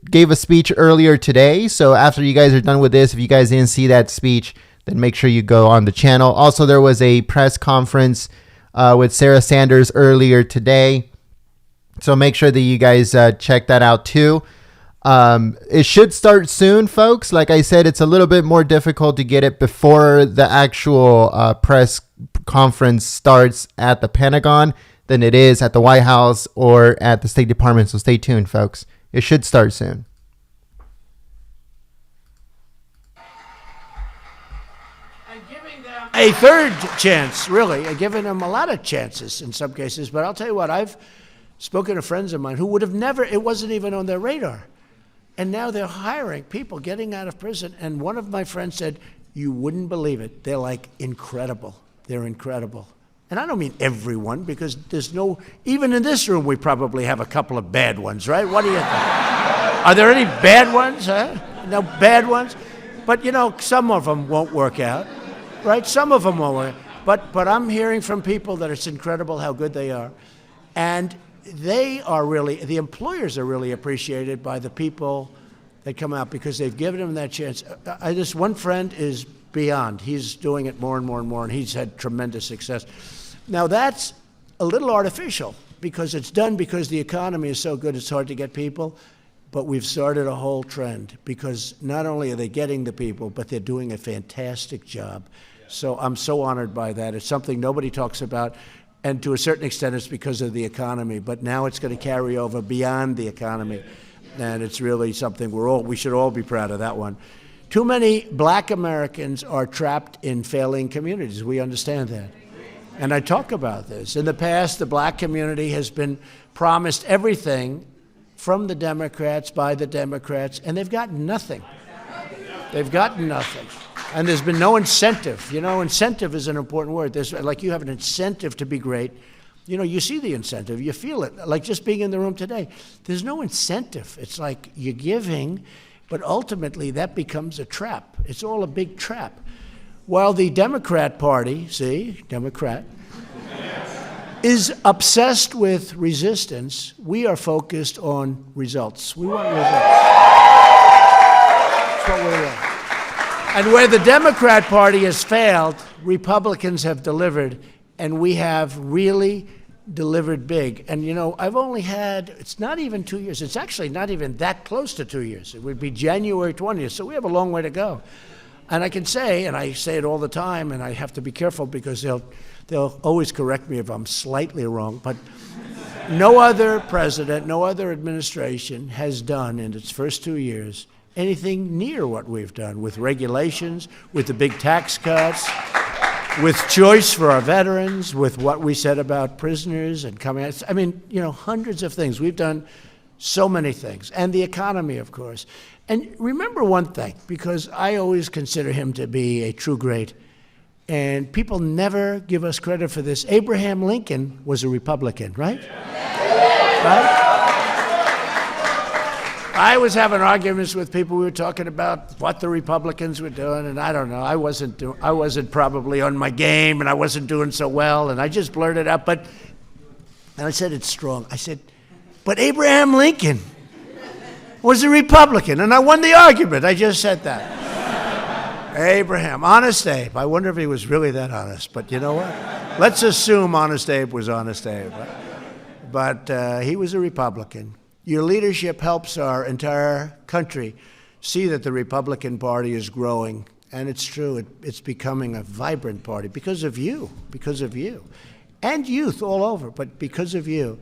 gave a speech earlier today. So after you guys are done with this, if you guys didn't see that speech, then make sure you go on the channel. Also, there was a press conference with Sarah Sanders earlier today. So make sure that you guys check that out too. It should start soon, folks. Like I said, it's a little bit more difficult to get it before the actual press conference starts at the Pentagon than it is at the White House or at the State Department. So stay tuned, folks. It should start soon. A third chance, really, giving them a lot of chances in some cases. But I'll tell you what, I've spoken to friends of mine who would have never, it wasn't even on their radar. And now they're hiring people getting out of prison. And one of my friends said, you wouldn't believe it. They're like incredible. They're incredible. And I don't mean everyone, because there's no, even in this room, we probably have a couple of bad ones, right? What do you think? Are there any bad ones? Huh? No bad ones? But, you know, some of them won't work out. Right? Some of them won't work. But I'm hearing from people that it's incredible how good they are. And they are really, the employers are really appreciated by the people that come out because they've given them that chance. This one friend is beyond. He's doing it more and more and more, and he's had tremendous success. Now, that's a little artificial because it's done because the economy is so good it's hard to get people. But we've started a whole trend because not only are they getting the people, but they're doing a fantastic job. So I'm so honored by that. It's something nobody talks about, and to a certain extent it's because of the economy, but now it's going to carry over beyond the economy, and it's really something we should all be proud of that one. Too many black Americans are trapped in failing communities. We understand that. And I talk about this. In the past, the black community has been promised everything from the Democrats, by the Democrats, and they've gotten nothing. They've gotten nothing. And there's been no incentive. You know, incentive is an important word. There's, like, you have an incentive to be great. You know, you see the incentive. You feel it. Like just being in the room today. There's no incentive. It's like you're giving, but ultimately that becomes a trap. It's all a big trap. While the Democrat Party, see, Democrat, is obsessed with resistance, we are focused on results. We want results. That's what we want. And where the Democrat Party has failed, Republicans have delivered, and we have really delivered big. And, you know, I've only had, it's not even 2 years. It's actually not even that close to 2 years. It would be January 20th, so we have a long way to go. And I can say, and I say it all the time, and I have to be careful because they'll always correct me if I'm slightly wrong, but no other president, no other administration has done in its first 2 years anything near what we've done with regulations, with the big tax cuts, with choice for our veterans, with what we said about prisoners and coming out. I mean, you know, hundreds of things. We've done so many things. And the economy, of course. And remember one thing, because I always consider him to be a true great, and people never give us credit for this. Abraham Lincoln was a Republican, right? Right? I was having arguments with people. We were talking about what the Republicans were doing, and I don't know. I wasn't probably on my game, and I wasn't doing so well, and I just blurted out. And I said it's strong. I said, but Abraham Lincoln was a Republican, and I won the argument. I just said that. Abraham, Honest Abe. I wonder if he was really that honest, but you know what? Let's assume Honest Abe was Honest Abe. But he was a Republican. Your leadership helps our entire country see that the Republican Party is growing, and it's true. It's becoming a vibrant party because of you, and youth all over, but because of you.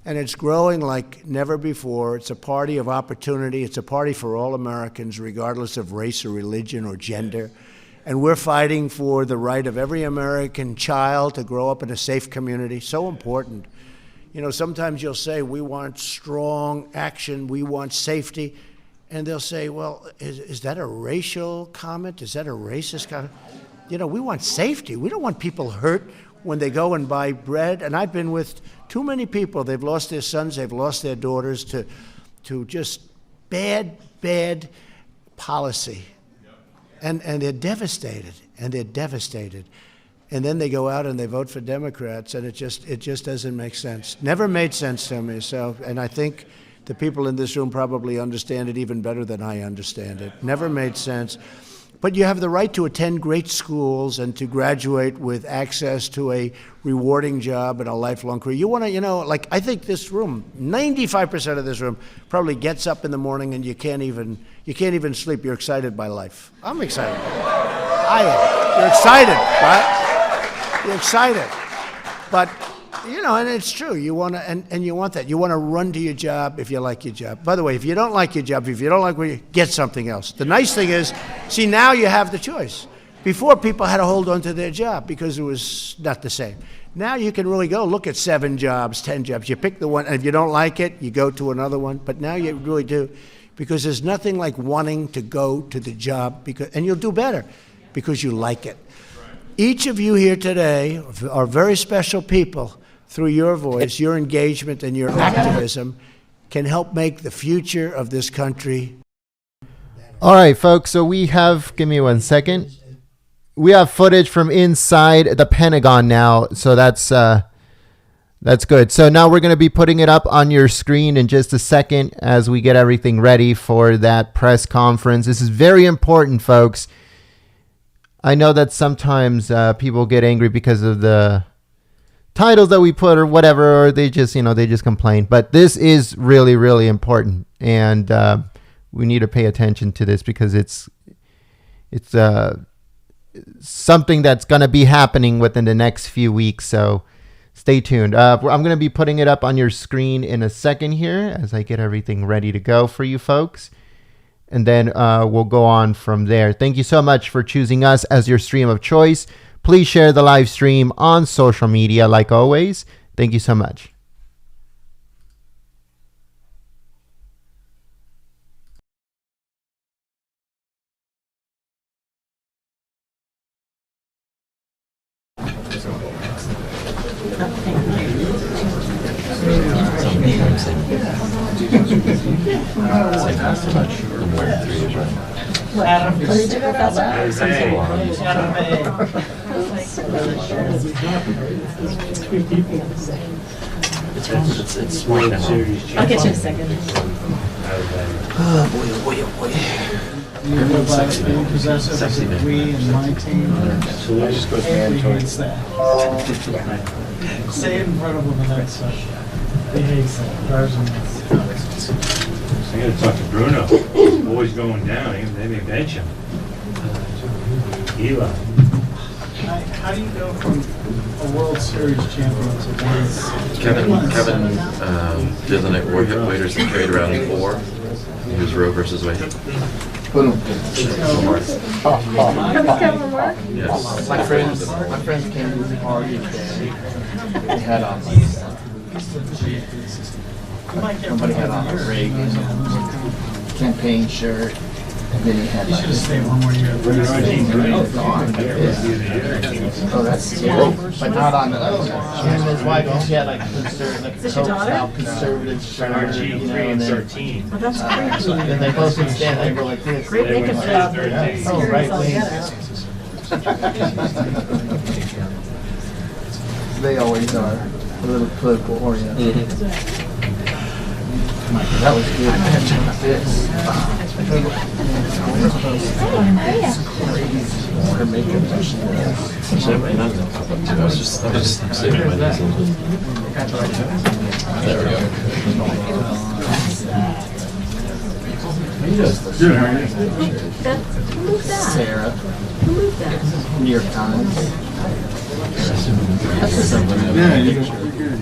and it's growing like never before. It's a party of opportunity. It's a party for all Americans, regardless of race or religion or gender. And we're fighting for the right of every American child to grow up in a safe community. So important. You know, sometimes you'll say, we want strong action, we want safety. And they'll say, well, is that a racial comment? Is that a racist comment? You know, we want safety. We don't want people hurt when they go and buy bread. And I've been with too many people. They've lost their sons, they've lost their daughters to just bad policy. And they're devastated, and they're devastated. And then they go out and they vote for Democrats, and it just doesn't make sense. Never made sense to me. So, and I think the people in this room probably understand it even better than I understand it. Never made sense. But you have the right to attend great schools and to graduate with access to a rewarding job and a lifelong career. You want to, you know, like I think this room, 95% of this room probably gets up in the morning and you can't even sleep. You're excited by life. I'm excited. I am. You're excited, right? You're excited. But, you know, and it's true. You want to, and you want that. You want to run to your job if you like your job. By the way, if you don't like your job, if you don't like where you get something else. The nice thing is, see, now you have the choice. Before, people had to hold on to their job because it was not the same. Now you can really go look at 7 jobs, 10 jobs. You pick the one, and if you don't like it, you go to another one. But now you really do, because there's nothing like wanting to go to the job, and you'll do better because you like it. Each of you here today are very special people. Through your voice, your engagement, and your activism can help make the future of this country. All right, folks, so we have, give me 1 second. We have footage from inside the Pentagon now, so that's good. So now we're going to be putting it up on your screen in just a second as we get everything ready for that press conference. This is very important, folks. I know that sometimes people get angry because of the titles that we put or whatever, or they just complain. But this is really, really important, and we need to pay attention to this because it's something that's going to be happening within the next few weeks. So stay tuned. I'm going to be putting it up on your screen in a second here as I get everything ready to go for you folks. And then we'll go on from there. Thank you so much for choosing us as your stream of choice. Please share the live stream on social media like always. Thank you so much. It's right now. I'll get you in a second. Oh boy. You know about being possessive as a we and my team. So I just go Everybody hates that. Say it in front of them the next session. He hates that. Drives him nuts. I gotta talk to Bruno. Always going down. They may bench him. Eli. How do you go from a World Series champion to one? Kevin did the night waiters and carried around 4. He was Roe versus Wade. Yes. My friends came to the party today. They had on somebody had on a rig campaign shirt. And then he had You should have stayed one more year. oh, that's cool. But not on the other one. Him and his wife, she had like a Coke conservative shirt, RG 3 and 13. Oh, that's crazy. and they both would stand there and go like this. Great makeup job. Oh, right wing. They always are a little political oriented. That was good. This. Her makeup that she does. I was just saving my knees a little bit. There we go. Good, how are you? Who moved that? Sarah, Who moved that? New York Times. Yeah, you guys are good.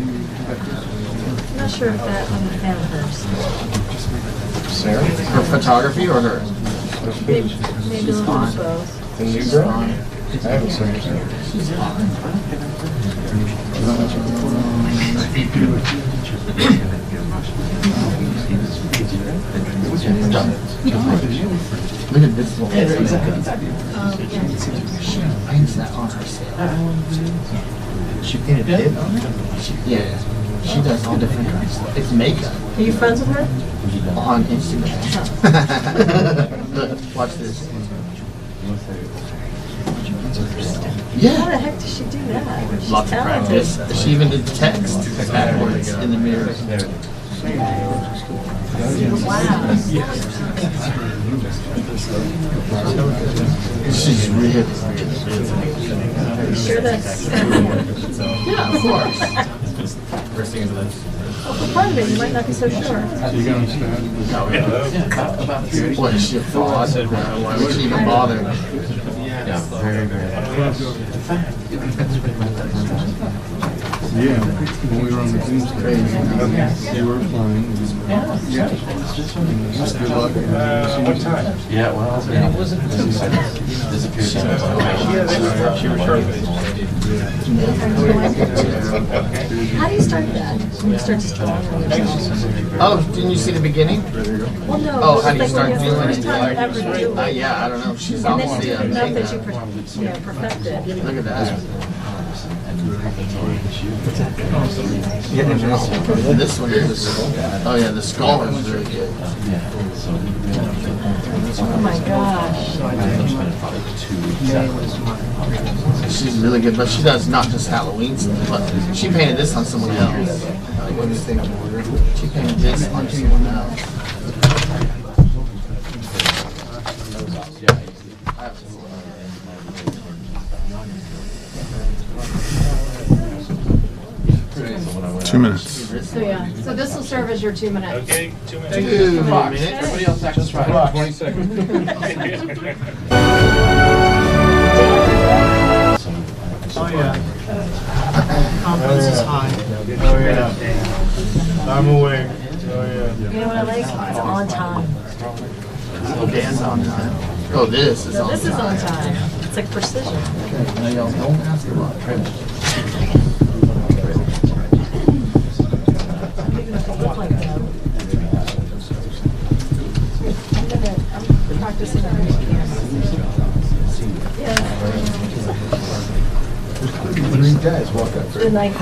No, not sure if that I'm a fan of hers. Sarah? Her photography or her? Maybe a little bit of both. The new girl? I haven't seen her. She's Look at this one. She paints that on herself. She painted it on her? Yeah. She does all different kinds of stuff. It's makeup. Are you friends with her? On Instagram. Look, watch this. Yeah. How the heck does she do that? She's Lots of talented. practice. She even did text backwards in the mirror. Wow. She's really You sure that's... Yeah, of course. Well, for part of it, you might not be so sure. What is she a fraud? Why would she even bother? Yeah, very, very. Yeah, when we were on the Zoom, crazy. You were fine. Yeah. Good luck. What time? Yeah, well, disappeared. How do you start that? When you start to draw? Oh, didn't you see the beginning? Well, no. Oh, how do you like start when you're the doing first it? time ever do it. Yeah, I don't know. She's And then obviously you a did enough that you makeup. perfected. Look at that. This one is the skull. Oh yeah, the skull is really good. Oh my gosh. She's really good, but she does not just Halloween stuff. But she painted this on someone else. She painted this on someone else. Two minutes. So yeah, so this will serve as your 2 minutes. Okay, 2 minutes. 2 minutes. Everybody else acts just right. 20 seconds. Oh, yeah. Confidence is high. Oh, yeah. I'm aware. Oh, yeah. You know what I like? It's on time. Dance on time. Oh, this is So on this is time. on time. It's like precision. Now y'all don't ask a lot. Look like that. I'm practicing on this camera. Yeah. Good night,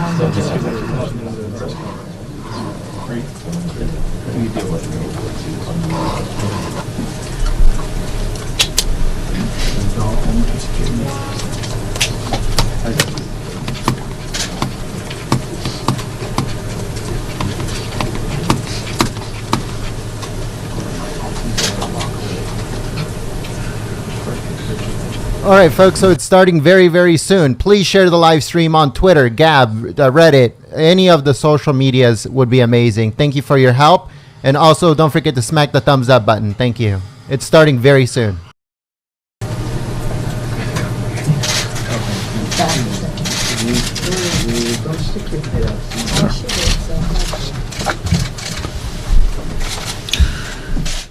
All right, folks, so it's starting very, very soon. Please share the live stream on Twitter, Gab, Reddit, any of the social medias would be amazing. Thank you for your help. And also, don't forget to smack the thumbs up button. Thank you. It's starting very soon.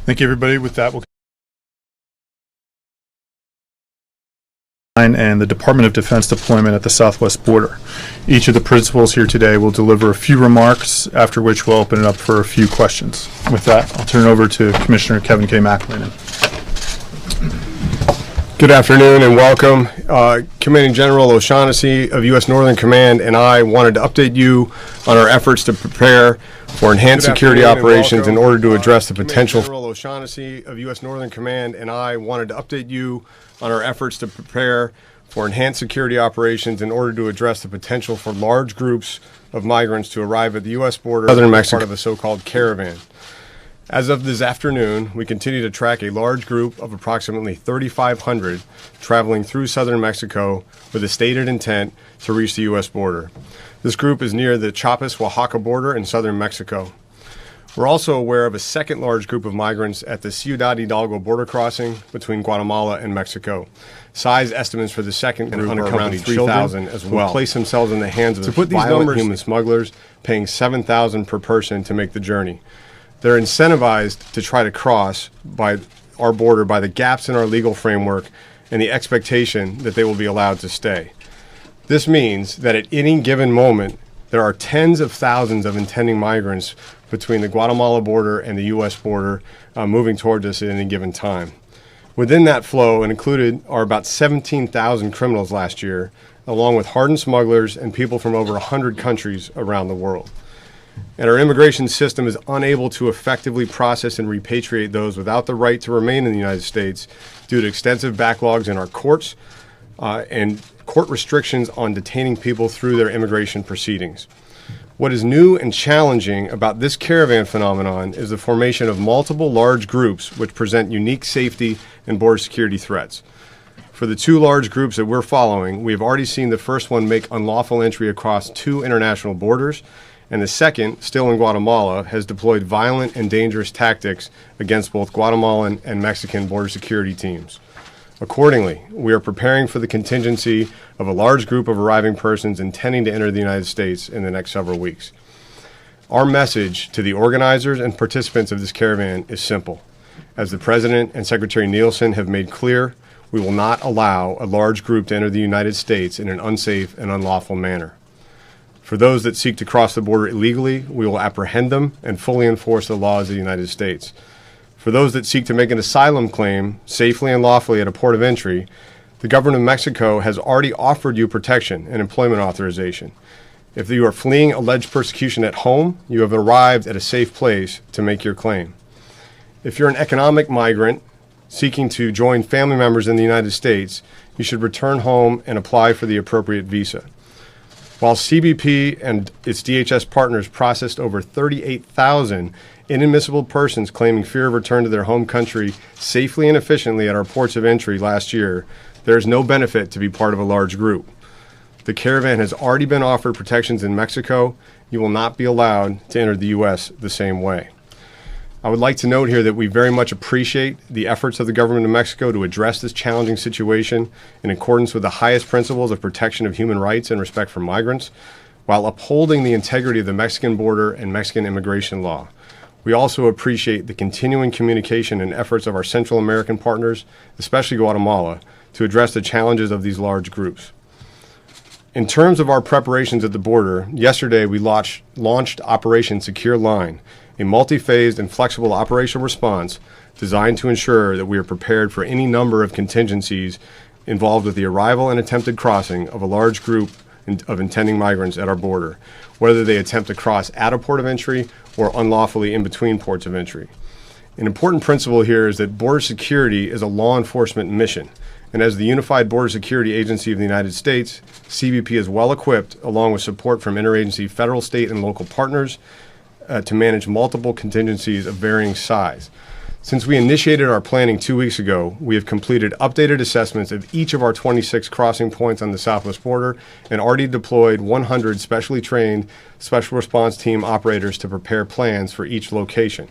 Thank you, everybody. With that, we'll and the Department of Defense deployment at the southwest border. Each of the principals here today will deliver a few remarks, after which we'll open it up for a few questions. With that, I'll turn it over to Commissioner Kevin K. McAleenan. Good afternoon and welcome. Commanding General O'Shaughnessy of U.S. Northern Command and I wanted to update you on our efforts to prepare for enhanced security operations in order to address the potential. General O'Shaughnessy of U.S. Northern Command and I wanted to update you on our efforts to prepare for enhanced security operations in order to address the potential for large groups of migrants to arrive at the U.S. border, southern Mexico, part of a so-called caravan. As of this afternoon, we continue to track a large group of approximately 3,500 traveling through southern Mexico with a stated intent to reach the U.S. border. This group is near the Chiapas-Oaxaca border in southern Mexico. We're also aware of a second large group of migrants at the Ciudad Hidalgo border crossing between Guatemala and Mexico. Size estimates for the second group are around 3,000 as well. Who place themselves in the hands of violent human smugglers, paying $7,000 per person to make the journey. They're incentivized to try to cross by our border by the gaps in our legal framework and the expectation that they will be allowed to stay. This means that at any given moment, there are tens of thousands of intending migrants between the Guatemala border and the U.S. border moving towards us at any given time. Within that flow, and included, are about 17,000 criminals last year, along with hardened smugglers and people from over 100 countries around the world. And our immigration system is unable to effectively process and repatriate those without the right to remain in the United States due to extensive backlogs in our courts and court restrictions on detaining people through their immigration proceedings. What is new and challenging about this caravan phenomenon is the formation of multiple large groups which present unique safety and border security threats. For the two large groups that we're following, we have already seen the first one make unlawful entry across 2 international borders, and the second, still in Guatemala, has deployed violent and dangerous tactics against both Guatemalan and Mexican border security teams. Accordingly, we are preparing for the contingency of a large group of arriving persons intending to enter the United States in the next several weeks. Our message to the organizers and participants of this caravan is simple. As the President and Secretary Nielsen have made clear, we will not allow a large group to enter the United States in an unsafe and unlawful manner. For those that seek to cross the border illegally, we will apprehend them and fully enforce the laws of the United States. For those that seek to make an asylum claim safely and lawfully at a port of entry, the government of Mexico has already offered you protection and employment authorization. If you are fleeing alleged persecution at home, you have arrived at a safe place to make your claim. If you're an economic migrant seeking to join family members in the United States, you should return home and apply for the appropriate visa. While CBP and its DHS partners processed over 38,000 inadmissible persons claiming fear of return to their home country safely and efficiently at our ports of entry last year, there is no benefit to be part of a large group. The caravan has already been offered protections in Mexico. You will not be allowed to enter the U.S. the same way. I would like to note here that we very much appreciate the efforts of the government of Mexico to address this challenging situation in accordance with the highest principles of protection of human rights and respect for migrants, while upholding the integrity of the Mexican border and Mexican immigration law. We also appreciate the continuing communication and efforts of our Central American partners, especially Guatemala, to address the challenges of these large groups. In terms of our preparations at the border, yesterday we launched Operation Secure Line, a multi-phased and flexible operational response designed to ensure that we are prepared for any number of contingencies involved with the arrival and attempted crossing of a large group of intending migrants at our border, whether they attempt to cross at a port of entry or unlawfully in between ports of entry. An important principle here is that border security is a law enforcement mission, and as the Unified Border Security Agency of the United States, CBP is well equipped, along with support from interagency federal, state, and local partners, to manage multiple contingencies of varying size. Since we initiated our planning 2 weeks ago, we have completed updated assessments of each of our 26 crossing points on the southwest border and already deployed 100 specially trained special response team operators to prepare plans for each location.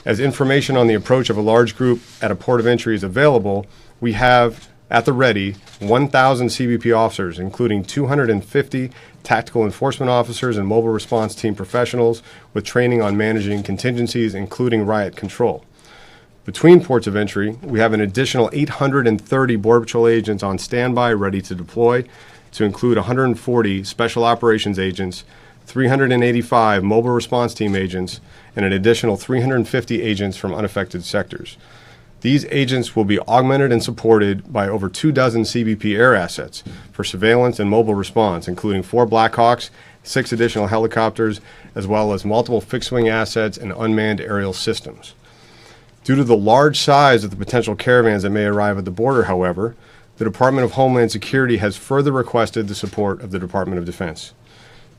As information on the approach of a large group at a port of entry is available, we have at the ready 1,000 CBP officers, including 250 tactical enforcement officers and mobile response team professionals with training on managing contingencies, including riot control. Between ports of entry, we have an additional 830 Border Patrol agents on standby ready to deploy, to include 140 Special Operations agents, 385 Mobile Response Team agents, and an additional 350 agents from unaffected sectors. These agents will be augmented and supported by over 24 CBP air assets for surveillance and mobile response, including 4 Blackhawks, 6 additional helicopters, as well as multiple fixed-wing assets and unmanned aerial systems. Due to the large size of the potential caravans that may arrive at the border, however, the Department of Homeland Security has further requested the support of the Department of Defense.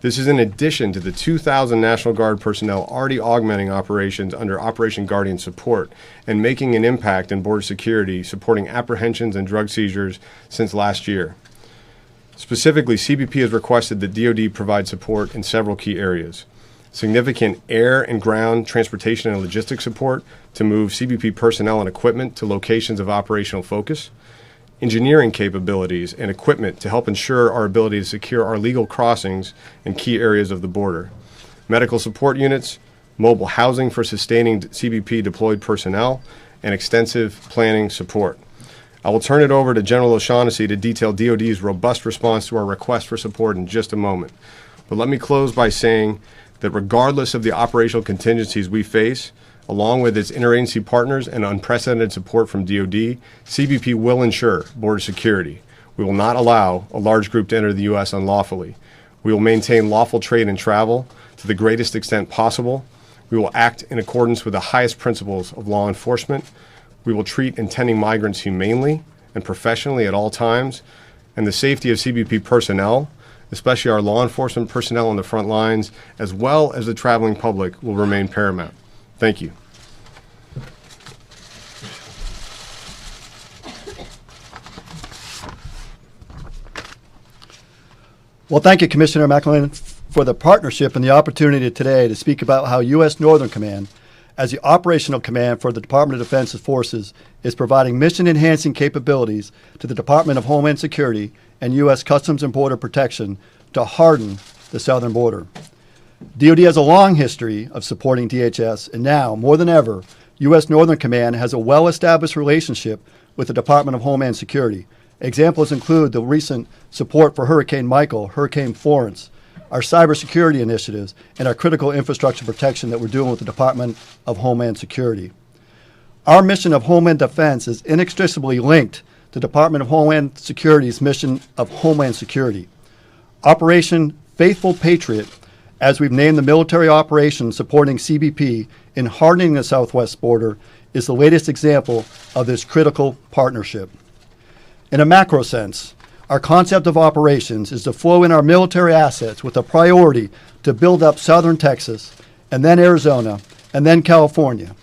This is in addition to the 2,000 National Guard personnel already augmenting operations under Operation Guardian Support and making an impact in border security, supporting apprehensions and drug seizures since last year. Specifically, CBP has requested that DoD provide support in several key areas. significant air and ground transportation and logistics support to move CBP personnel and equipment to locations of operational focus, engineering capabilities and equipment to help ensure our ability to secure our legal crossings in key areas of the border, medical support units, mobile housing for sustaining CBP deployed personnel, and extensive planning support. I will turn it over to General O'Shaughnessy to detail DoD's robust response to our request for support in just a moment. But let me close by saying that regardless of the operational contingencies we face, along with its interagency partners and unprecedented support from DoD, CBP will ensure border security. We will not allow a large group to enter the U.S. unlawfully. We will maintain lawful trade and travel to the greatest extent possible. We will act in accordance with the highest principles of law enforcement. We will treat intending migrants humanely and professionally at all times, and the safety of CBP personnel, especially our law enforcement personnel on the front lines, as well as the traveling public, will remain paramount. Thank you. Well, thank you, Commissioner McClellan, for the partnership and the opportunity today to speak about how U.S. Northern Command, as the operational command for the Department of Defense Forces, is providing mission-enhancing capabilities to the Department of Homeland Security and U.S. Customs and Border Protection to harden the southern border. DoD has a long history of supporting DHS, and now, more than ever, U.S. Northern Command has a well-established relationship with the Department of Homeland Security. Examples include the recent support for Hurricane Michael, Hurricane Florence, our cybersecurity initiatives, and our critical infrastructure protection that we're doing with the Department of Homeland Security. Our mission of Homeland Defense is inextricably linked to the Department of Homeland Security's mission of Homeland Security. Operation Faithful Patriot, as we've named the military operation supporting CBP in hardening the southwest border, is the latest example of this critical partnership. In a macro sense, our concept of operations is to flow in our military assets with a priority to build up southern Texas, and then Arizona, and then California.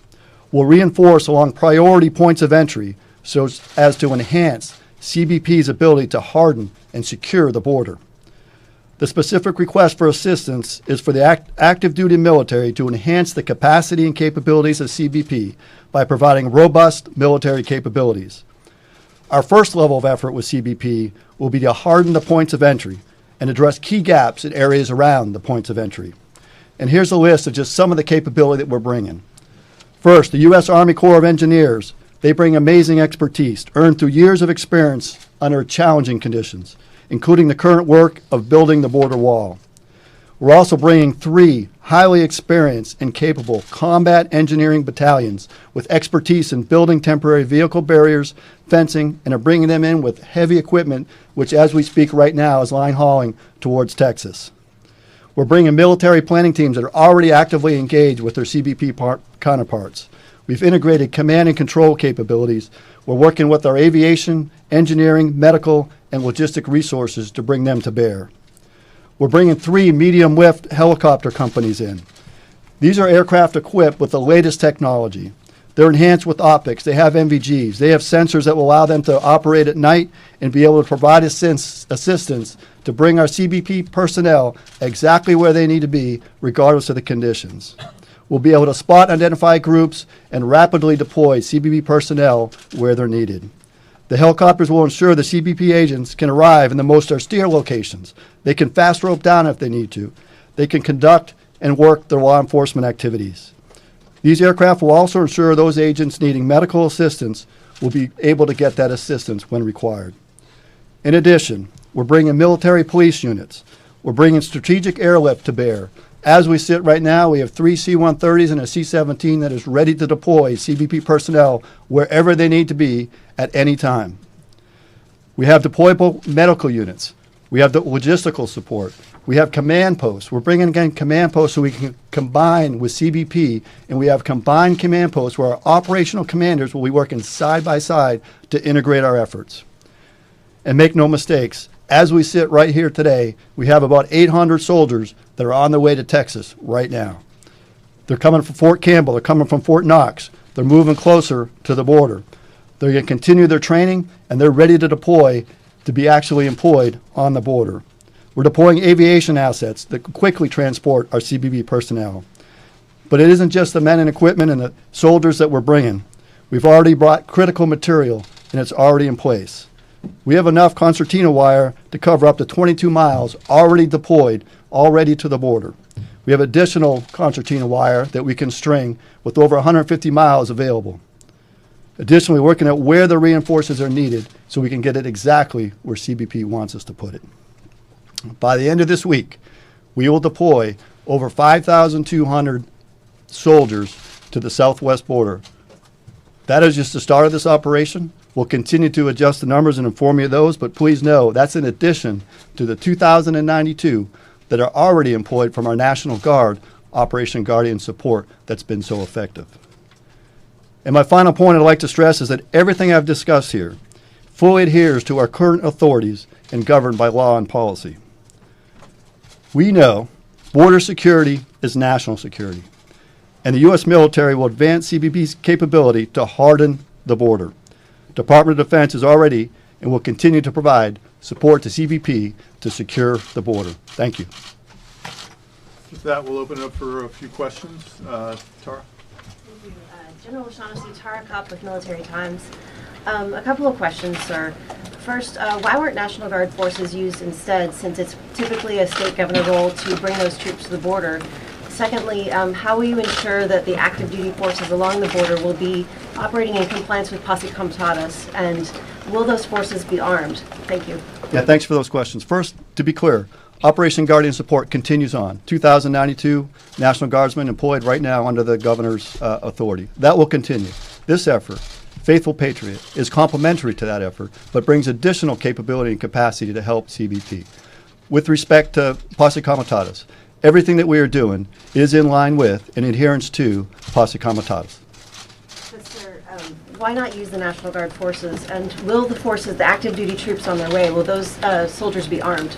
We'll reinforce along priority points of entry so as to enhance CBP's ability to harden and secure the border. The specific request for assistance is for the active duty military to enhance the capacity and capabilities of CBP by providing robust military capabilities. Our first level of effort with CBP will be to harden the points of entry and address key gaps in areas around the points of entry. And here's a list of just some of the capability that we're bringing. First, the U.S. Army Corps of Engineers. They bring amazing expertise earned through years of experience under challenging conditions, including the current work of building the border wall. We're also bringing 3 highly experienced and capable combat engineering battalions with expertise in building temporary vehicle barriers, fencing, and are bringing them in with heavy equipment, which as we speak right now is line hauling towards Texas. We're bringing military planning teams that are already actively engaged with their CBP counterparts. We've integrated command and control capabilities. We're working with our aviation, engineering, medical, and logistic resources to bring them to bear. We're bringing 3 medium-lift helicopter companies in. These are aircraft equipped with the latest technology. They're enhanced with optics. They have NVGs. They have sensors that will allow them to operate at night and be able to provide assistance to bring our CBP personnel exactly where they need to be, regardless of the conditions. We'll be able to spot and identify groups and rapidly deploy CBP personnel where they're needed. The helicopters will ensure the CBP agents can arrive in the most austere locations. They can fast rope down if they need to. They can conduct and work their law enforcement activities. These aircraft will also ensure those agents needing medical assistance will be able to get that assistance when required. In addition, we're bringing military police units. We're bringing strategic airlift to bear. As we sit right now, we have 3 C-130s and a C-17 that is ready to deploy CBP personnel wherever they need to be at any time. We have deployable medical units. We have the logistical support. We have command posts. We're bringing again command posts so we can combine with CBP, and we have combined command posts where our operational commanders will be working side by side to integrate our efforts. And make no mistakes, as we sit right here today, we have about 800 soldiers that are on their way to Texas right now. They're coming from Fort Campbell. They're coming from Fort Knox. They're moving closer to the border. They're going to continue their training, and they're ready to deploy to be actually employed on the border. We're deploying aviation assets that can quickly transport our CBP personnel. But it isn't just the men and equipment and the soldiers that we're bringing. We've already brought critical material, and it's already in place. We have enough concertina wire to cover up to 22 miles already deployed, already to the border. We have additional concertina wire that we can string with over 150 miles available. Additionally, working at where the reinforcements are needed so we can get it exactly where CBP wants us to put it. By the end of this week, we will deploy over 5,200 soldiers to the southwest border. That is just the start of this operation. We'll continue to adjust the numbers and inform you of those, but please know that's in addition to the 2,092 that are already employed from our National Guard Operation Guardian support that's been so effective. And my final point I'd like to stress is that everything I've discussed here fully adheres to our current authorities and governed by law and policy. We know border security is national security, and the U.S. military will advance CBP's capability to harden the border. Department of Defense is already and will continue to provide support to CBP to secure the border. Thank you. With that, we'll open it up for a few questions. Tara? Thank you. General O'Shaughnessy, Tara Kopp with Military Times. A couple of questions, sir. First, why weren't National Guard forces used instead, since it's typically a state governor role to bring those troops to the border? Secondly, how will you ensure that the active duty forces along the border will be operating in compliance with Posse Comitatus, and will those forces be armed? Thank you. Yeah, thanks for those questions. First, to be clear, Operation Guardian Support continues on. 2,092 National Guardsmen employed right now under the governor's authority. That will continue. This effort, Faithful Patriot, is complementary to that effort, but brings additional capability and capacity to help CBP. With respect to Posse Comitatus, everything that we are doing is in line with and adherence to Posse Comitatus. But sir, why not use the National Guard forces? And will the forces, the active duty troops on their way, will those soldiers be armed?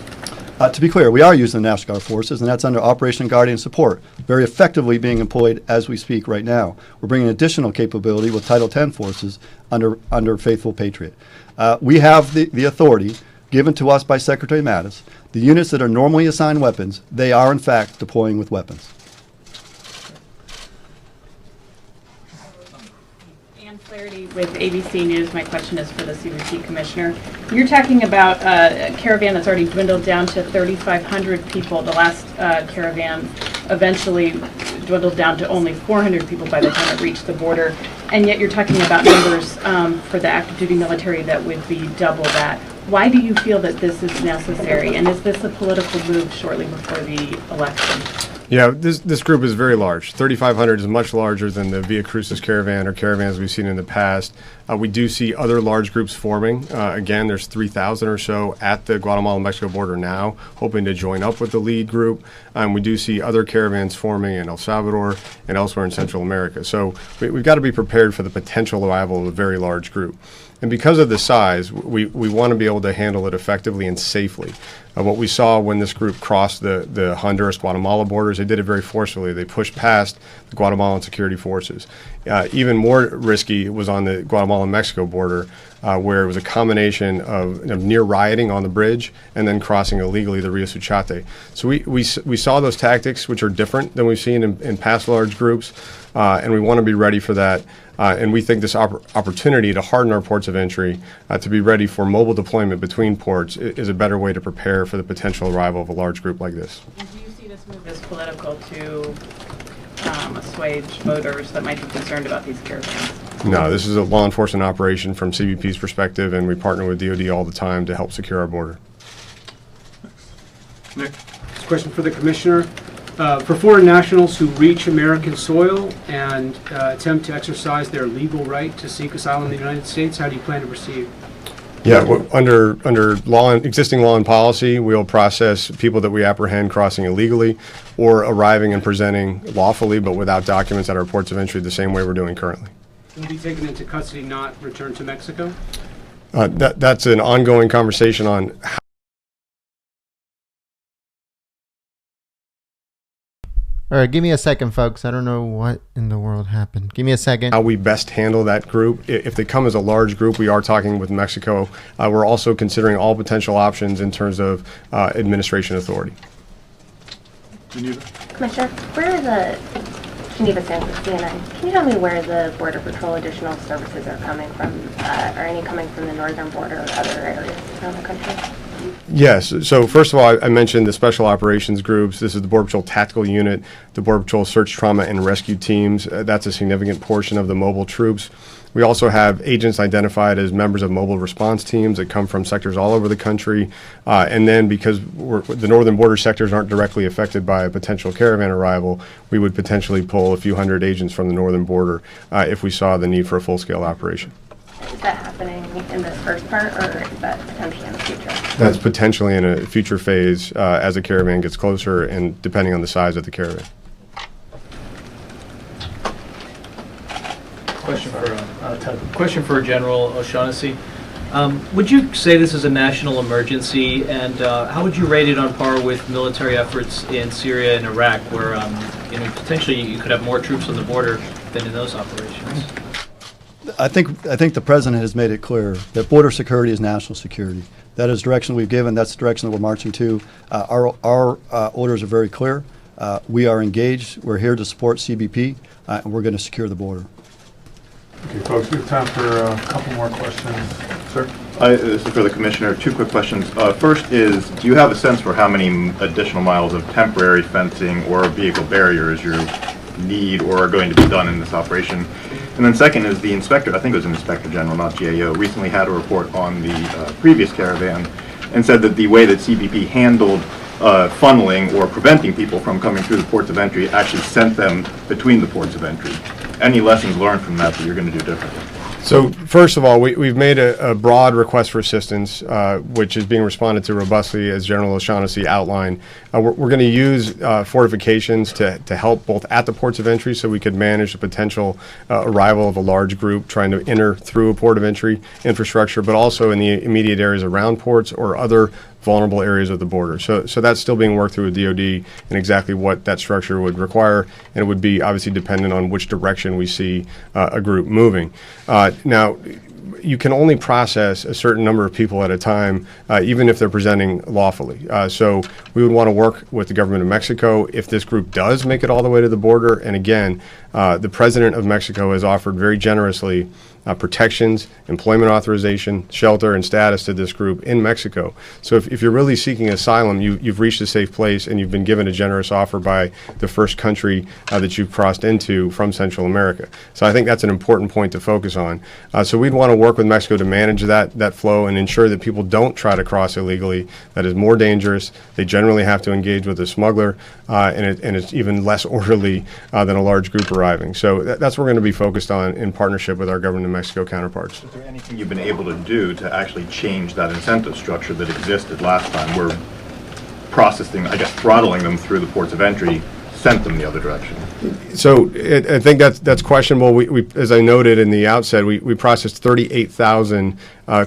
To be clear, we are using the National Guard forces, and that's under Operation Guardian Support, very effectively being employed as we speak right now. We're bringing additional capability with Title X forces under Faithful Patriot. We have the authority given to us by Secretary Mattis. The units that are normally assigned weapons, they are in fact deploying with weapons. Ann Flaherty with ABC News. My question is for the CBP Commissioner. You're talking about a caravan that's already dwindled down to 3,500 people. The last caravan eventually dwindled down to only 400 people by the time it reached the border. And yet you're talking about numbers for the active duty military that would be double that. Why do you feel that this is necessary? And is this a political move shortly before the election? Yeah, this group is very large. 3,500 is much larger than the Via Crucis caravan or caravans we've seen in the past. We do see other large groups forming. Again, there's 3,000 or so at the Guatemala-Mexico border now, hoping to join up with the lead group. We do see other caravans forming in El Salvador and elsewhere in Central America. So we've got to be prepared for the potential arrival of a very large group. And because of the size, we want to be able to handle it effectively and safely. What we saw when this group crossed the Honduras-Guatemala borders, they did it very forcefully. They pushed past the Guatemalan security forces. Even more risky was on the Guatemala-Mexico border, where it was a combination of near rioting on the bridge and then crossing illegally the Rio Suchate. So we saw those tactics, which are different than we've seen in past large groups, and we want to be ready for that. And we think this opportunity to harden our ports of entry, to be ready for mobile deployment between ports, is a better way to prepare for the potential arrival of a large group like this. And do you see this move as political to assuage voters that might be concerned about these caravans? No, this is a law enforcement operation from CBP's perspective, and we partner with DoD all the time to help secure our border. Nick? This question for the Commissioner. For foreign nationals who reach American soil and attempt to exercise their legal right to seek asylum in the United States, how do you plan to proceed? Yeah, under existing law and policy, we'll process people that we apprehend crossing illegally or arriving and presenting lawfully but without documents at our ports of entry the same way we're doing currently. Will be taken into custody, not returned to Mexico? That's an ongoing conversation on how All right, give me a second, folks. I don't know what in the world happened. Give me a second. How we best handle that group. If they come as a large group, we are talking with Mexico. We're also considering all potential options in terms of administration authority. Commissioner, where are the Geneva CNN? Can you tell me where the Border Patrol additional services are coming from? Are any coming from the northern border or other areas around the country? Yes. So first of all, I mentioned the special operations groups. This is the Border Patrol Tactical Unit, the Border Patrol Search, Trauma, and Rescue Teams. That's a significant portion of the mobile troops. We also have agents identified as members of mobile response teams that come from sectors all over the country. And then because the northern border sectors aren't directly affected by a potential caravan arrival, we would potentially pull a few hundred agents from the northern border if we saw the need for a full-scale operation. Is that happening in this first part, or is that potentially in the future? That's potentially in a future phase as the caravan gets closer and depending on the size of the caravan. Question for General O'Shaughnessy. Would you say this is a national emergency, and how would you rate it on par with military efforts in Syria and Iraq, where potentially you could have more troops on the border than in those operations? I think the president has made it clear that border security is national security. That is direction we've given. That's the direction that we're marching to. Our orders are very clear. We are engaged. We're here to support CBP, and we're going to secure the border. Okay, folks, we have time for a couple more questions. Sir? This is for the Commissioner. Two quick questions. First is, do you have a sense for how many additional miles of temporary fencing or vehicle barriers you need or are going to be done in this operation? And then second is the inspector, I think it was an Inspector General, not GAO, recently had a report on the previous caravan and said that the way that CBP handled funneling or preventing people from coming through the ports of entry actually sent them between the ports of entry. Any lessons learned from that you're going to do differently? So first of all, we've made a broad request for assistance, which is being responded to robustly, as General O'Shaughnessy outlined. We're going to use fortifications to help both at the ports of entry so we could manage the potential arrival of a large group trying to enter through a port of entry infrastructure, but also in the immediate areas around ports or other vulnerable areas of the border. So that's still being worked through with DOD and exactly what that structure would require, and it would be obviously dependent on which direction we see a group moving. Now, you can only process a certain number of people at a time, even if they're presenting lawfully. So we would want to work with the government of Mexico if this group does make it all the way to the border. And again, the president of Mexico has offered very generously protections, employment authorization, shelter, and status to this group in Mexico. So if you're really seeking asylum, you've reached a safe place and you've been given a generous offer by the first country that you've crossed into from Central America. So I think that's an important point to focus on. So we'd want to work with Mexico to manage that flow and ensure that people don't try to cross illegally. That is more dangerous. They generally have to engage with a smuggler, and it's even less orderly than a large group arriving. So that's what we're going to be focused on in partnership with our government of Mexico counterparts. Is there anything you've been able to do to actually change that incentive structure that existed last time? We're processing, I guess, throttling them through the ports of entry, sent them the other direction. So I think that's questionable. We, as I noted in the outset, we processed 38,000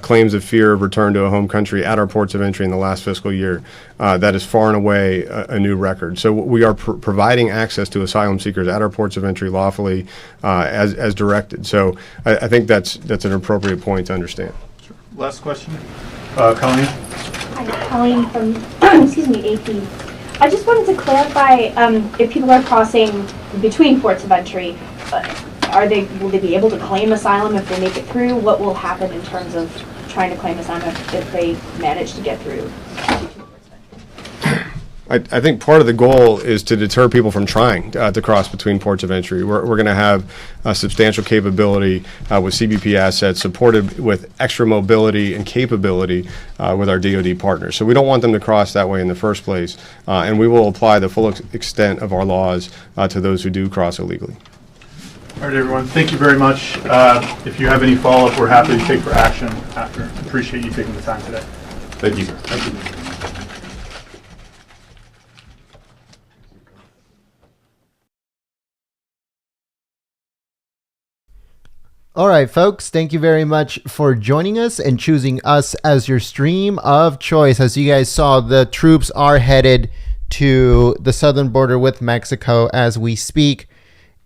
claims of fear of return to a home country at our ports of entry in the last fiscal year. That is far and away a new record. So we are providing access to asylum seekers at our ports of entry lawfully as directed. So I think that's an appropriate point to understand. Sure. Last question. Colleen? Hi, Colleen from excuse me, AP. I just wanted to clarify if people are crossing between ports of entry, will they be able to claim asylum if they make it through? What will happen in terms of trying to claim asylum if they manage to get through? I think part of the goal is to deter people from trying to cross between ports of entry. We're going to have a substantial capability with CBP assets supported with extra mobility and capability with our DoD partners. So we don't want them to cross that way in the first place, and we will apply the full extent of our laws to those who do cross illegally. All right, everyone. Thank you very much. If you have any follow-up, we're happy to take for action after. Appreciate you taking the time today. Thank you. Thank you. All right, folks, thank you very much for joining us and choosing us as your stream of choice. As you guys saw, the troops are headed to the southern border with Mexico as we speak.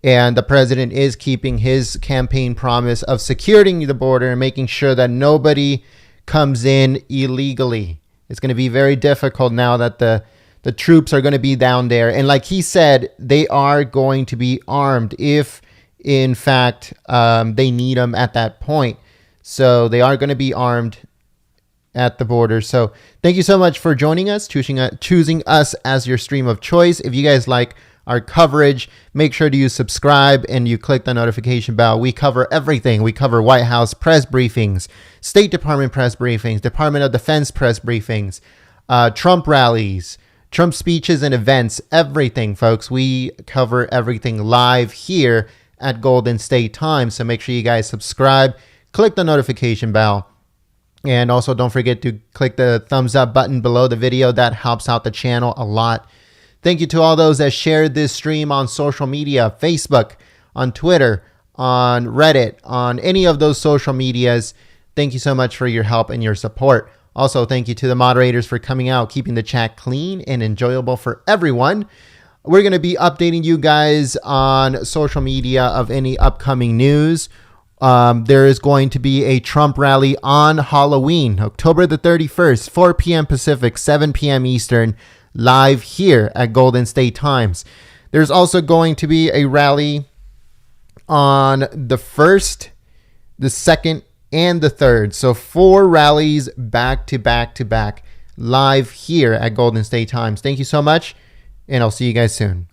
And the president is keeping his campaign promise of securing the border and making sure that nobody comes in illegally. It's going to be very difficult now that the troops are going to be down there. And like he said, they are going to be armed if, in fact, they need them at that point. So they are going to be armed at the border. So thank you so much for joining us, choosing us as your stream of choice. If you guys like our coverage, make sure to you subscribe and you click the notification bell. We cover everything. We cover White House press briefings, State Department press briefings, Department of Defense press briefings, Trump rallies, Trump speeches and events, everything, folks. We cover everything live here at Golden State Times. So make sure you guys subscribe, click the notification bell, and also don't forget to click the thumbs up button below the video. That helps out the channel a lot. Thank you to all those that shared this stream on social media, Facebook, on Twitter, on Reddit, on any of those social medias. Thank you so much for your help and your support. Also, thank you to the moderators for coming out, keeping the chat clean and enjoyable for everyone. We're going to be updating you guys on social media of any upcoming news. There is going to be a Trump rally on Halloween, October the 31st, 4 p.m. Pacific, 7 p.m. Eastern, live here at Golden State Times. There's also going to be a rally on the 1st, the 2nd, and the 3rd. So 4 rallies back to back to back live here at Golden State Times. Thank you so much, and I'll see you guys soon.